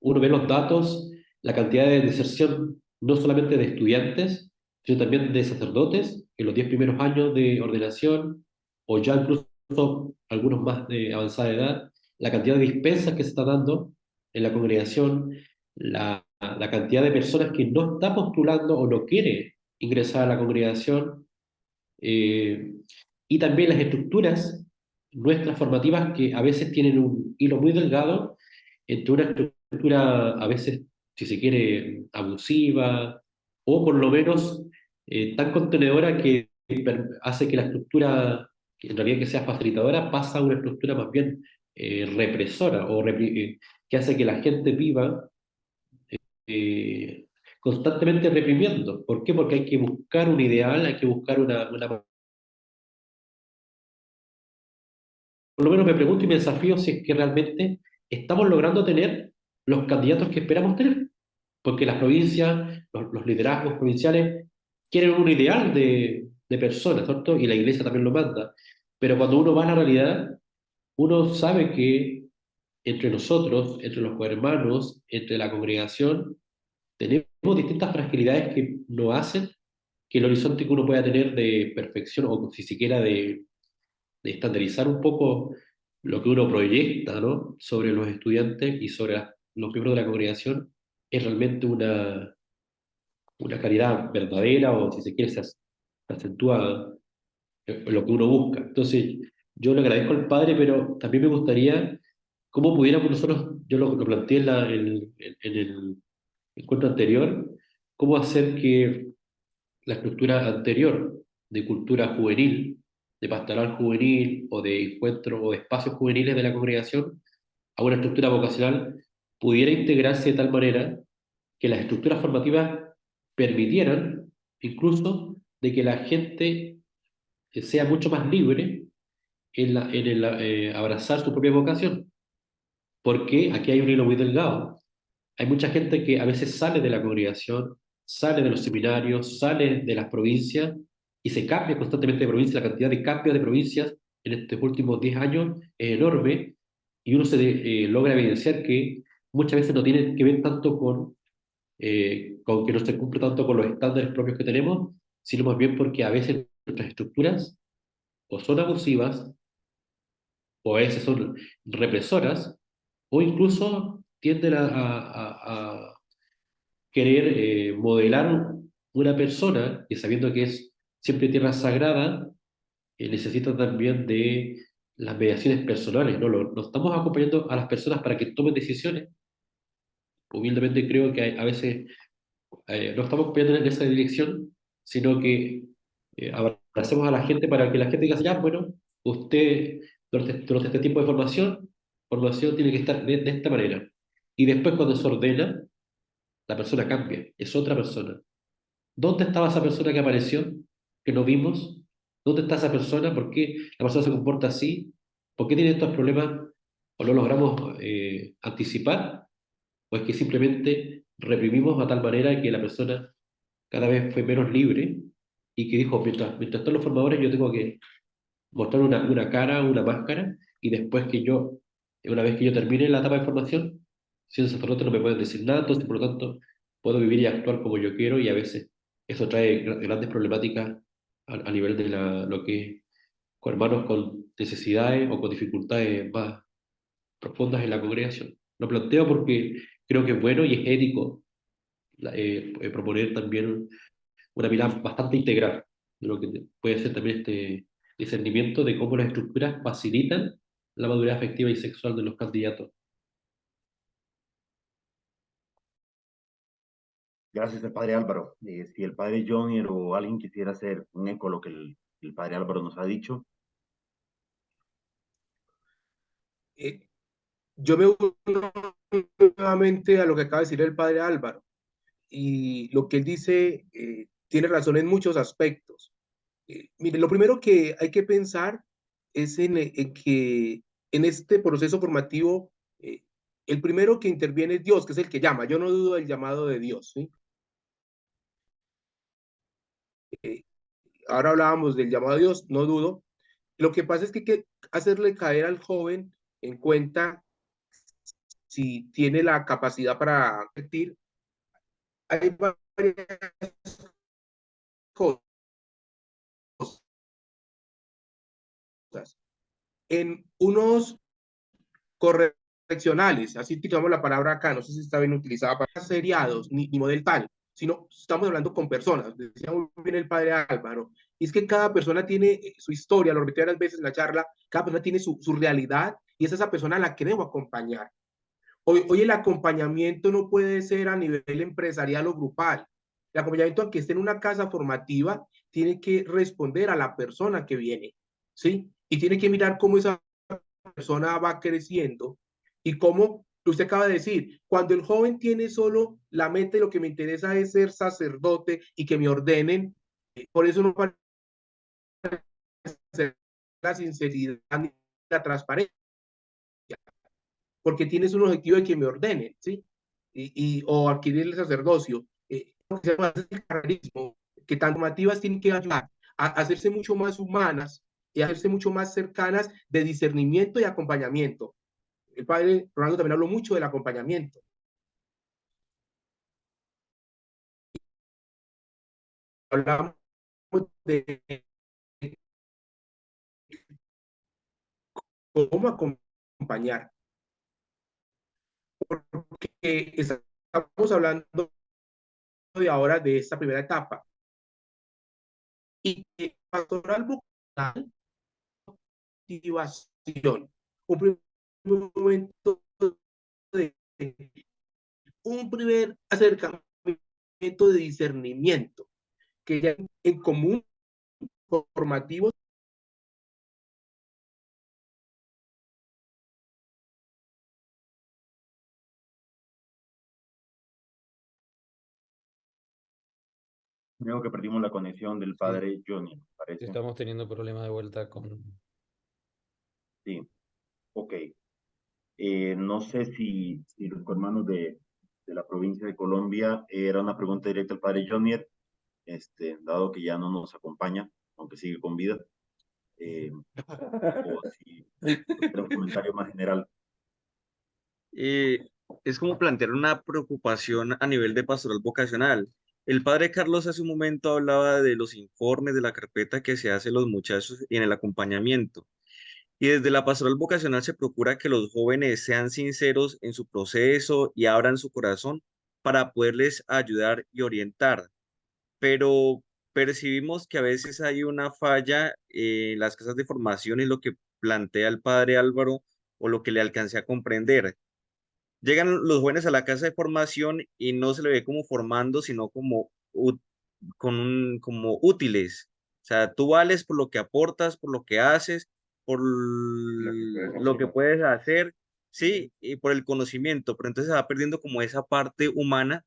uno ve los datos, la cantidad de deserción no solamente de estudiantes, sino también de sacerdotes en los 10 primeros años de ordenación, o ya incluso algunos más de avanzada edad, la cantidad de dispensas que se está dando en la congregación, la cantidad de personas que no está postulando o no quiere ingresar a la congregación, eh, y también las estructuras nuestras formativas que a veces tienen un hilo muy delgado entre una estructura a veces, si se quiere, abusiva o por lo menos tan contenedora que hace que la estructura, que en realidad que sea facilitadora, pasa a una estructura más bien represora que hace que la gente viva eh, constantemente reprimiendo. ¿Por qué? Porque hay que buscar un ideal, hay que buscar por lo menos me pregunto y me desafío si es que realmente estamos logrando tener los candidatos que esperamos tener, porque las provincias, los liderazgos provinciales quieren un ideal de personas, ¿cierto? Y la iglesia también lo manda. Pero cuando uno va a la realidad, uno sabe que entre nosotros, entre los hermanos, entre la congregación, tenemos distintas fragilidades que no hacen que el horizonte que uno pueda tener de perfección o si siquiera de estandarizar un poco lo que uno proyecta, ¿no?, sobre los estudiantes y sobre los miembros de la congregación, es realmente una caridad verdadera o si se quiere se acentúa lo que uno busca. Entonces, yo le agradezco al padre, pero también me gustaría cómo pudiéramos nosotros, yo lo planteé en el encuentro anterior, cómo hacer que la estructura anterior de cultura juvenil, de pastoral juvenil o de encuentro o de espacios juveniles de la congregación a una estructura vocacional pudiera integrarse de tal manera que las estructuras formativas permitieran incluso de que la gente sea mucho más libre en el abrazar su propia vocación, porque aquí hay un hilo muy delgado. Hay mucha gente que a veces sale de la congregación, sale de los seminarios, sale de las provincias y se cambia constantemente de provincia. La cantidad de cambios de provincias en estos últimos 10 años es enorme y uno logra evidenciar que muchas veces no tiene que ver tanto con que no se cumple tanto con los estándares propios que tenemos, sino más bien porque a veces nuestras estructuras o son abusivas o a veces son represoras o incluso tienden a querer modelar una persona que sabiendo que es siempre tierra sagrada, necesita también de las mediaciones personales, ¿no? No estamos acompañando a las personas para que tomen decisiones. Humildemente creo que a veces no estamos acompañando en esa dirección, sino que abracemos a la gente para que la gente diga, ya, bueno, usted durante este tiempo de formación tiene que estar de esta manera. Y después cuando se ordena, la persona cambia, es otra persona. ¿Dónde estaba esa persona que apareció, que no vimos? ¿Dónde está esa persona? ¿Por qué la persona se comporta así? ¿Por qué tiene estos problemas o no logramos anticipar? ¿O es que simplemente reprimimos a tal manera que la persona cada vez fue menos libre y que dijo, mientras todos los formadores yo tengo que mostrar una cara, una máscara, y después una vez que yo termine la etapa de formación, si un sacerdote no me pueden decir nada, entonces por lo tanto puedo vivir y actuar como yo quiero, y a veces eso trae grandes problemáticas a nivel de lo que es con hermanos con necesidades o con dificultades más profundas en la congregación. Lo planteo porque creo que es bueno y es ético proponer también una mirada bastante integral de lo que puede ser también este discernimiento de cómo las estructuras facilitan la madurez afectiva y sexual de los candidatos. Gracias al padre Álvaro. Si el padre Jonier o alguien quisiera hacer un eco a lo que el padre Álvaro nos ha dicho. Yo me uno nuevamente a lo que acaba de decir el padre Álvaro, y lo que él dice tiene razón en muchos aspectos. Mire, lo primero que hay que pensar es en que en este proceso formativo, el primero que interviene es Dios, que es el que llama. Yo no dudo del llamado de Dios, ¿sí? Ahora hablábamos del llamado de Dios, no dudo. Lo que pasa es que hay que hacerle caer al joven en cuenta si tiene la capacidad para repetir. Hay varias cosas. En unos correccionales, así utilizamos la palabra acá, no sé si está bien utilizada para seriados, ni model tal, sino estamos hablando con personas, decía muy bien el padre Álvaro, y es que cada persona tiene su historia, lo repetí varias veces en la charla, cada persona tiene su realidad, y es esa persona a la que debo acompañar. Hoy el acompañamiento no puede ser a nivel empresarial o grupal. El acompañamiento, aunque esté en una casa formativa, tiene que responder a la persona que viene, ¿sí? Y tiene que mirar cómo esa persona va creciendo y cómo, usted acaba de decir, cuando el joven tiene solo la meta y lo que me interesa es ser sacerdote y que me ordenen, por eso no parece la sinceridad ni la transparencia, porque tienes un objetivo de que me ordenen, ¿sí? O adquirir el sacerdocio. Que tan normativas tienen que ayudar a hacerse mucho más humanas y a hacerse mucho más cercanas de discernimiento y acompañamiento. El padre Rolando también habló mucho del acompañamiento. Hablamos de cómo acompañar. Porque estamos hablando de ahora de esta primera etapa. Y pastoral vocacional, motivación. Un primer momento de un primer acercamiento de discernimiento, que ya en común formativos. Creo que perdimos la conexión del padre Jonier, parece. Estamos teniendo problemas de vuelta con... Sí, ok. No sé si los hermanos de la provincia de Colombia, era una pregunta directa al padre Jonier, dado que ya no nos acompaña, aunque sigue con vida, o si era un comentario más general. Es como plantear una preocupación a nivel de pastoral vocacional. El padre Carlos hace un momento hablaba de los informes de la carpeta que se hace a los muchachos y en el acompañamiento. Y desde la pastoral vocacional se procura que los jóvenes sean sinceros en su proceso y abran su corazón para poderles ayudar y orientar. Pero percibimos que a veces hay una falla en las casas de formación y lo que plantea el padre Álvaro o lo que le alcancé a comprender. Llegan los jóvenes a la casa de formación y no se le ve como formando, sino como, como útiles. O sea, tú vales por lo que aportas, por lo que haces, por lo que puedes hacer, sí, y por el conocimiento, pero entonces se va perdiendo como esa parte humana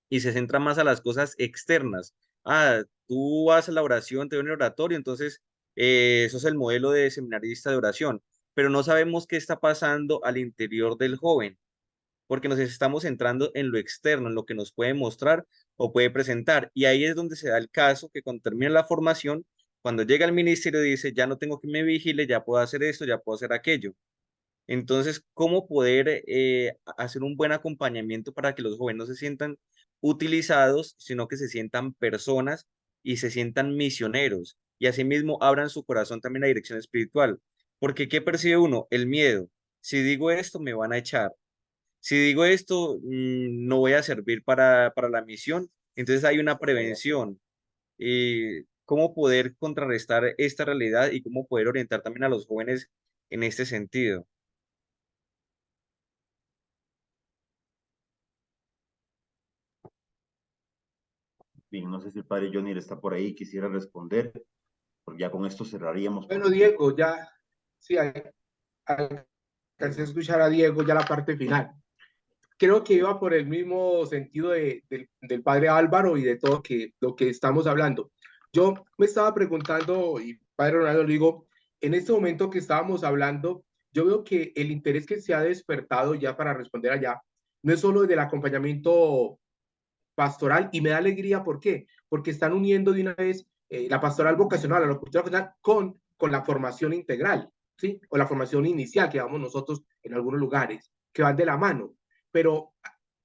y se centra más a las cosas externas. Ah, tú vas a la oración, te ven el oratorio, entonces eso es el modelo de seminarista de oración, pero no sabemos qué está pasando al interior del joven, porque nos estamos centrando en lo externo, en lo que nos puede mostrar o puede presentar. Y ahí es donde se da el caso que cuando termina la formación, cuando llega al ministerio dice, ya no tengo que me vigile, ya puedo hacer esto, ya puedo hacer aquello. Entonces, ¿cómo poder hacer un buen acompañamiento para que los jóvenes no se sientan utilizados, sino que se sientan personas y se sientan misioneros? Y asimismo abran su corazón también a la dirección espiritual. Porque ¿qué percibe uno? El miedo. Si digo esto, me van a echar. Si digo esto, no voy a servir para la misión. Entonces hay una prevención. ¿Cómo poder contrarrestar esta realidad y cómo poder orientar también a los jóvenes en este sentido? Bien, no sé si el padre Johnny está por ahí, quisiera responder, porque ya con esto cerraríamos. Bueno, Diego, ya, sí, alcancé a escuchar a Diego ya la parte final. Creo que iba por el mismo sentido del padre Álvaro y de todo lo que estamos hablando. Yo me estaba preguntando, y padre Ronaldo, le digo, en este momento que estábamos hablando, yo veo que el interés que se ha despertado ya para responder allá, no es solo del acompañamiento pastoral, y me da alegría, ¿por qué? Porque están uniendo de una vez la pastoral vocacional, la locutora vocacional, con la formación integral, ¿sí? O la formación inicial que damos nosotros en algunos lugares, que van de la mano. Pero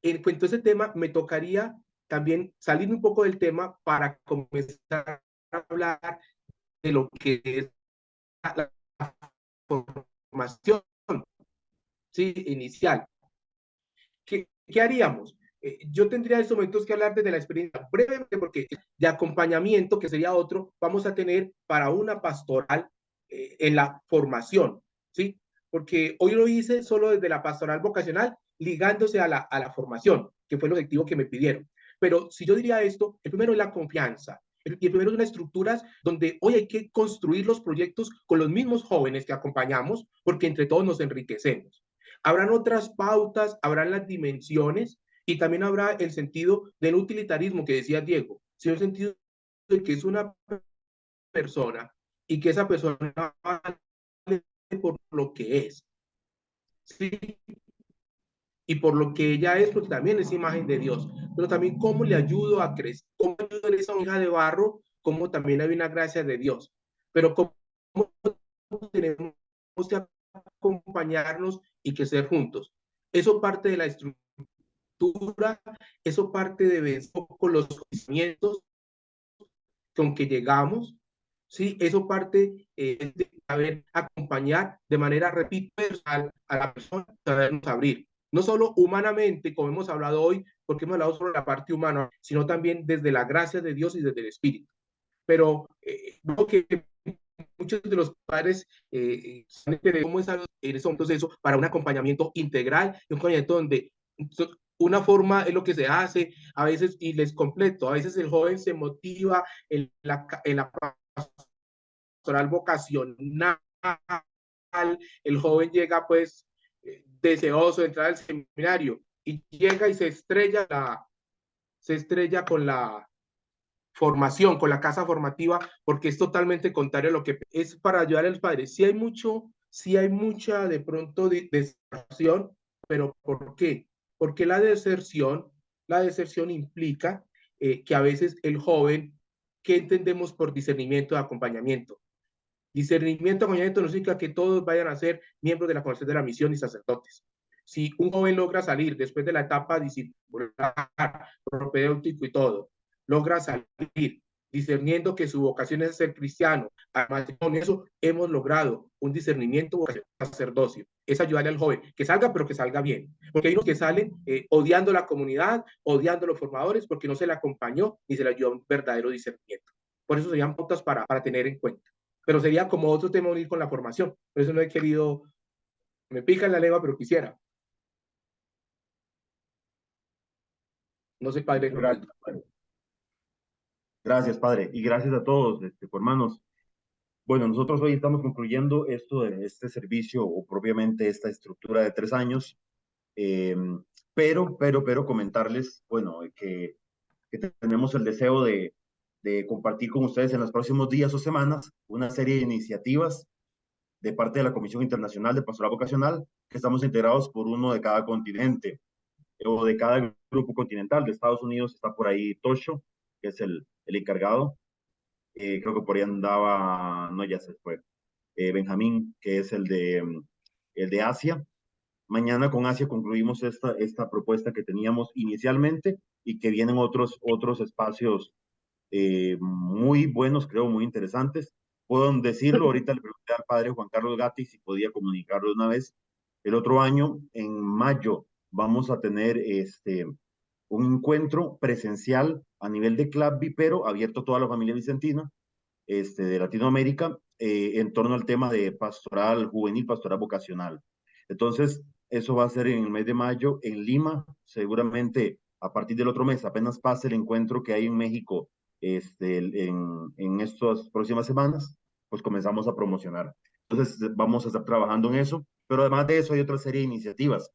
en cuanto a ese tema, me tocaría también salir un poco del tema para comenzar a hablar de lo que es la formación, ¿sí? Inicial. ¿Qué haríamos? Yo tendría en estos momentos que hablar desde la experiencia brevemente, porque de acompañamiento, que sería otro, vamos a tener para una pastoral en la formación, ¿sí? Porque hoy lo hice solo desde la pastoral vocacional, ligándose a la formación, que fue el objetivo que me pidieron. Pero si yo diría esto, el primero es la confianza. Y el primero es unas estructuras donde hoy hay que construir los proyectos con los mismos jóvenes que acompañamos, porque entre todos nos enriquecemos. Habrán otras pautas, habrán las dimensiones y también habrá el sentido del utilitarismo que decía Diego, sino el sentido de que es una persona y que esa persona vale por lo que es. ¿Sí? Y por lo que ella es, porque también es imagen de Dios, pero también cómo le ayudo a crecer, cómo ayudo a esa hija de barro, cómo también hay una gracia de Dios, pero cómo tenemos que acompañarnos y crecer juntos. Eso parte de la estructura, eso parte de ver con los conocimientos con que llegamos, ¿sí? Eso parte de saber acompañar de manera, repito, personal a la persona, sabernos abrir. No solo humanamente, como hemos hablado hoy, porque hemos hablado sobre la parte humana, sino también desde la gracia de Dios y desde el Espíritu. Pero creo que muchos de los padres cómo es en ese proceso para un acompañamiento integral, un acompañamiento donde una forma es lo que se hace, a veces, y les completo, a veces el joven se motiva en la pastoral vocacional, el joven llega pues deseoso de entrar al seminario y llega y se estrella con la formación, con la casa formativa, porque es totalmente contrario a lo que es para ayudar a los padres. Sí hay mucha de pronto deserción, pero ¿por qué? Porque la deserción implica que a veces el joven, ¿qué entendemos por discernimiento de acompañamiento? Discernimiento de acompañamiento no significa que todos vayan a ser miembros de la Congregación de la Misión y sacerdotes. Si un joven logra salir después de la etapa discipular, propedéutico y todo, logra salir discerniendo que su vocación es ser cristiano. Además, con eso hemos logrado un discernimiento vocacional sacerdocio. Es ayudarle al joven que salga, pero que salga bien. Porque hay unos que salen odiando la comunidad, odiando a los formadores, porque no se le acompañó ni se le ayudó a un verdadero discernimiento. Por eso serían pautas para tener en cuenta. Pero sería como otro tema unir con la formación. Por eso no he querido, me pica en la lengua, pero quisiera. No sé, padre. Gracias, padre. Gracias, padre. Y gracias a todos, hermanos. Bueno, nosotros hoy estamos concluyendo esto de este servicio o propiamente esta estructura de 3 años, pero comentarles, bueno, que tenemos el deseo de compartir con ustedes en los próximos días o semanas una serie de iniciativas de parte de la Comisión Internacional de Pastoral Vocacional, que estamos integrados por uno de cada continente o de cada grupo continental. De Estados Unidos está por ahí Tosho, que es el encargado. Creo que por ahí andaba, no, ya se fue, Benjamín, que es el de Asia. Mañana con Asia concluimos esta propuesta que teníamos inicialmente y que vienen otros espacios muy buenos, creo, muy interesantes. Puedo decirlo, ahorita le pregunté al padre Juan Carlos Gatti si podía comunicarlo una vez. El otro año, en mayo, vamos a tener un encuentro presencial a nivel de Club Vipero, abierto a toda la familia vicentina de Latinoamérica, en torno al tema de pastoral juvenil, pastoral vocacional. Entonces, eso va a ser en el mes de mayo en Lima, seguramente a partir del otro mes, apenas pase el encuentro que hay en México en estas próximas semanas, pues comenzamos a promocionar. Entonces, vamos a estar trabajando en eso, pero además de eso hay otra serie de iniciativas.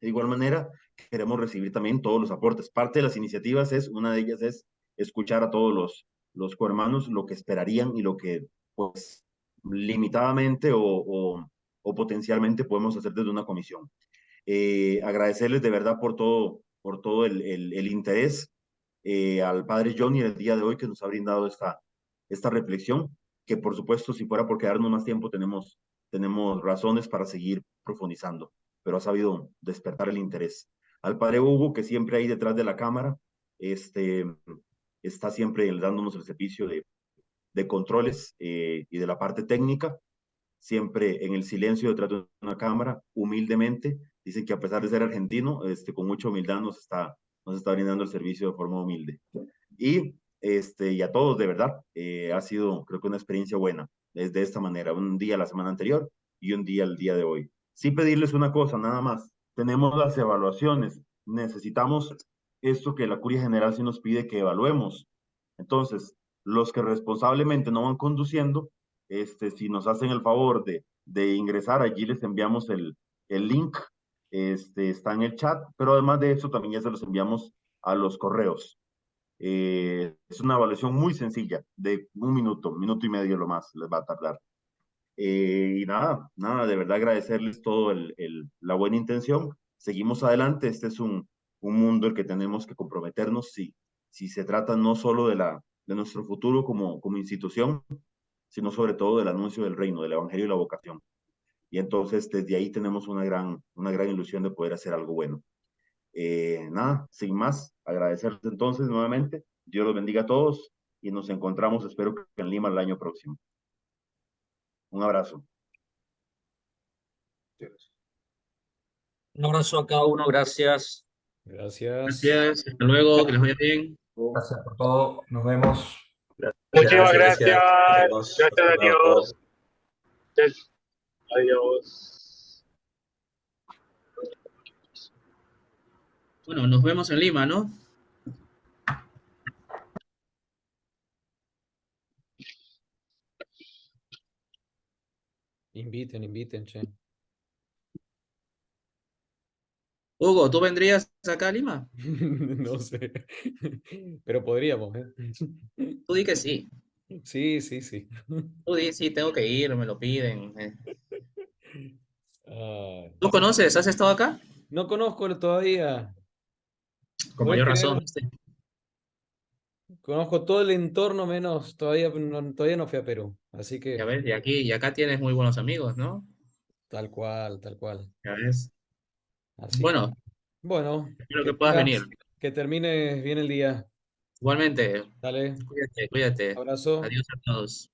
De igual manera, queremos recibir también todos los aportes. Parte de las iniciativas una de ellas es escuchar a todos los cohermanos lo que esperarían y lo que, pues, limitadamente o potencialmente podemos hacer desde una comisión. Agradecerles de verdad por todo el interés al padre Johnny el día de hoy que nos ha brindado esta reflexión, que por supuesto, si fuera por quedarnos más tiempo, tenemos razones para seguir profundizando, pero ha sabido despertar el interés. Al padre Hugo, que siempre ahí detrás de la cámara, está siempre dándonos el servicio de controles y de la parte técnica, siempre en el silencio detrás de una cámara, humildemente. Dicen que a pesar de ser argentino, con mucha humildad nos está brindando el servicio de forma humilde. Y a todos, de verdad, ha sido, creo que una experiencia buena, de esta manera, un día la semana anterior y un día el día de hoy. Sí pedirles una cosa, nada más. Tenemos las evaluaciones, necesitamos esto que la Curia General sí nos pide que evaluemos. Entonces, los que responsablemente no van conduciendo, si nos hacen el favor de ingresar, allí les enviamos el link, está en el chat, pero además de eso también ya se los enviamos a los correos. Es una evaluación muy sencilla, de un minuto y medio lo más les va a tardar. Y nada, de verdad agradecerles todo la buena intención. Seguimos adelante, este es un mundo el que tenemos que comprometernos si se trata no solo de nuestro futuro como institución, sino sobre todo del anuncio del reino, del evangelio y la vocación. Y entonces desde ahí tenemos una gran ilusión de poder hacer algo bueno. Nada, sin más, agradecerles entonces nuevamente. Dios los bendiga a todos y nos encontramos, espero que en Lima el año próximo. Un abrazo. Un abrazo a cada uno, gracias. Gracias. Gracias, hasta luego, que les vaya bien. Gracias por todo. Nos vemos. Muchísimas gracias. Adiós. Gracias a Dios. Adiós. Bueno, nos vemos en Lima, ¿no? Inviten, che. Hugo, ¿tú vendrías acá a Lima? No sé, pero podríamos, ¿eh? Tú di que sí. Sí. Tú di, sí, tengo que ir, me lo piden. Ah, ¿Tú conoces? ¿Has estado acá? no conozco todavía. Con ¿Puedes mayor creer? razón. ¿Viste? Conozco todo el entorno menos, todavía no fui a Perú, así Ya que ves, y acá tienes muy buenos amigos, ¿no? tal cual. Ya ves. Así que, Bueno, bueno, espero que puedas venir. que termines bien el día. Igualmente, Dale, cuídate. abrazo. Adiós a todos.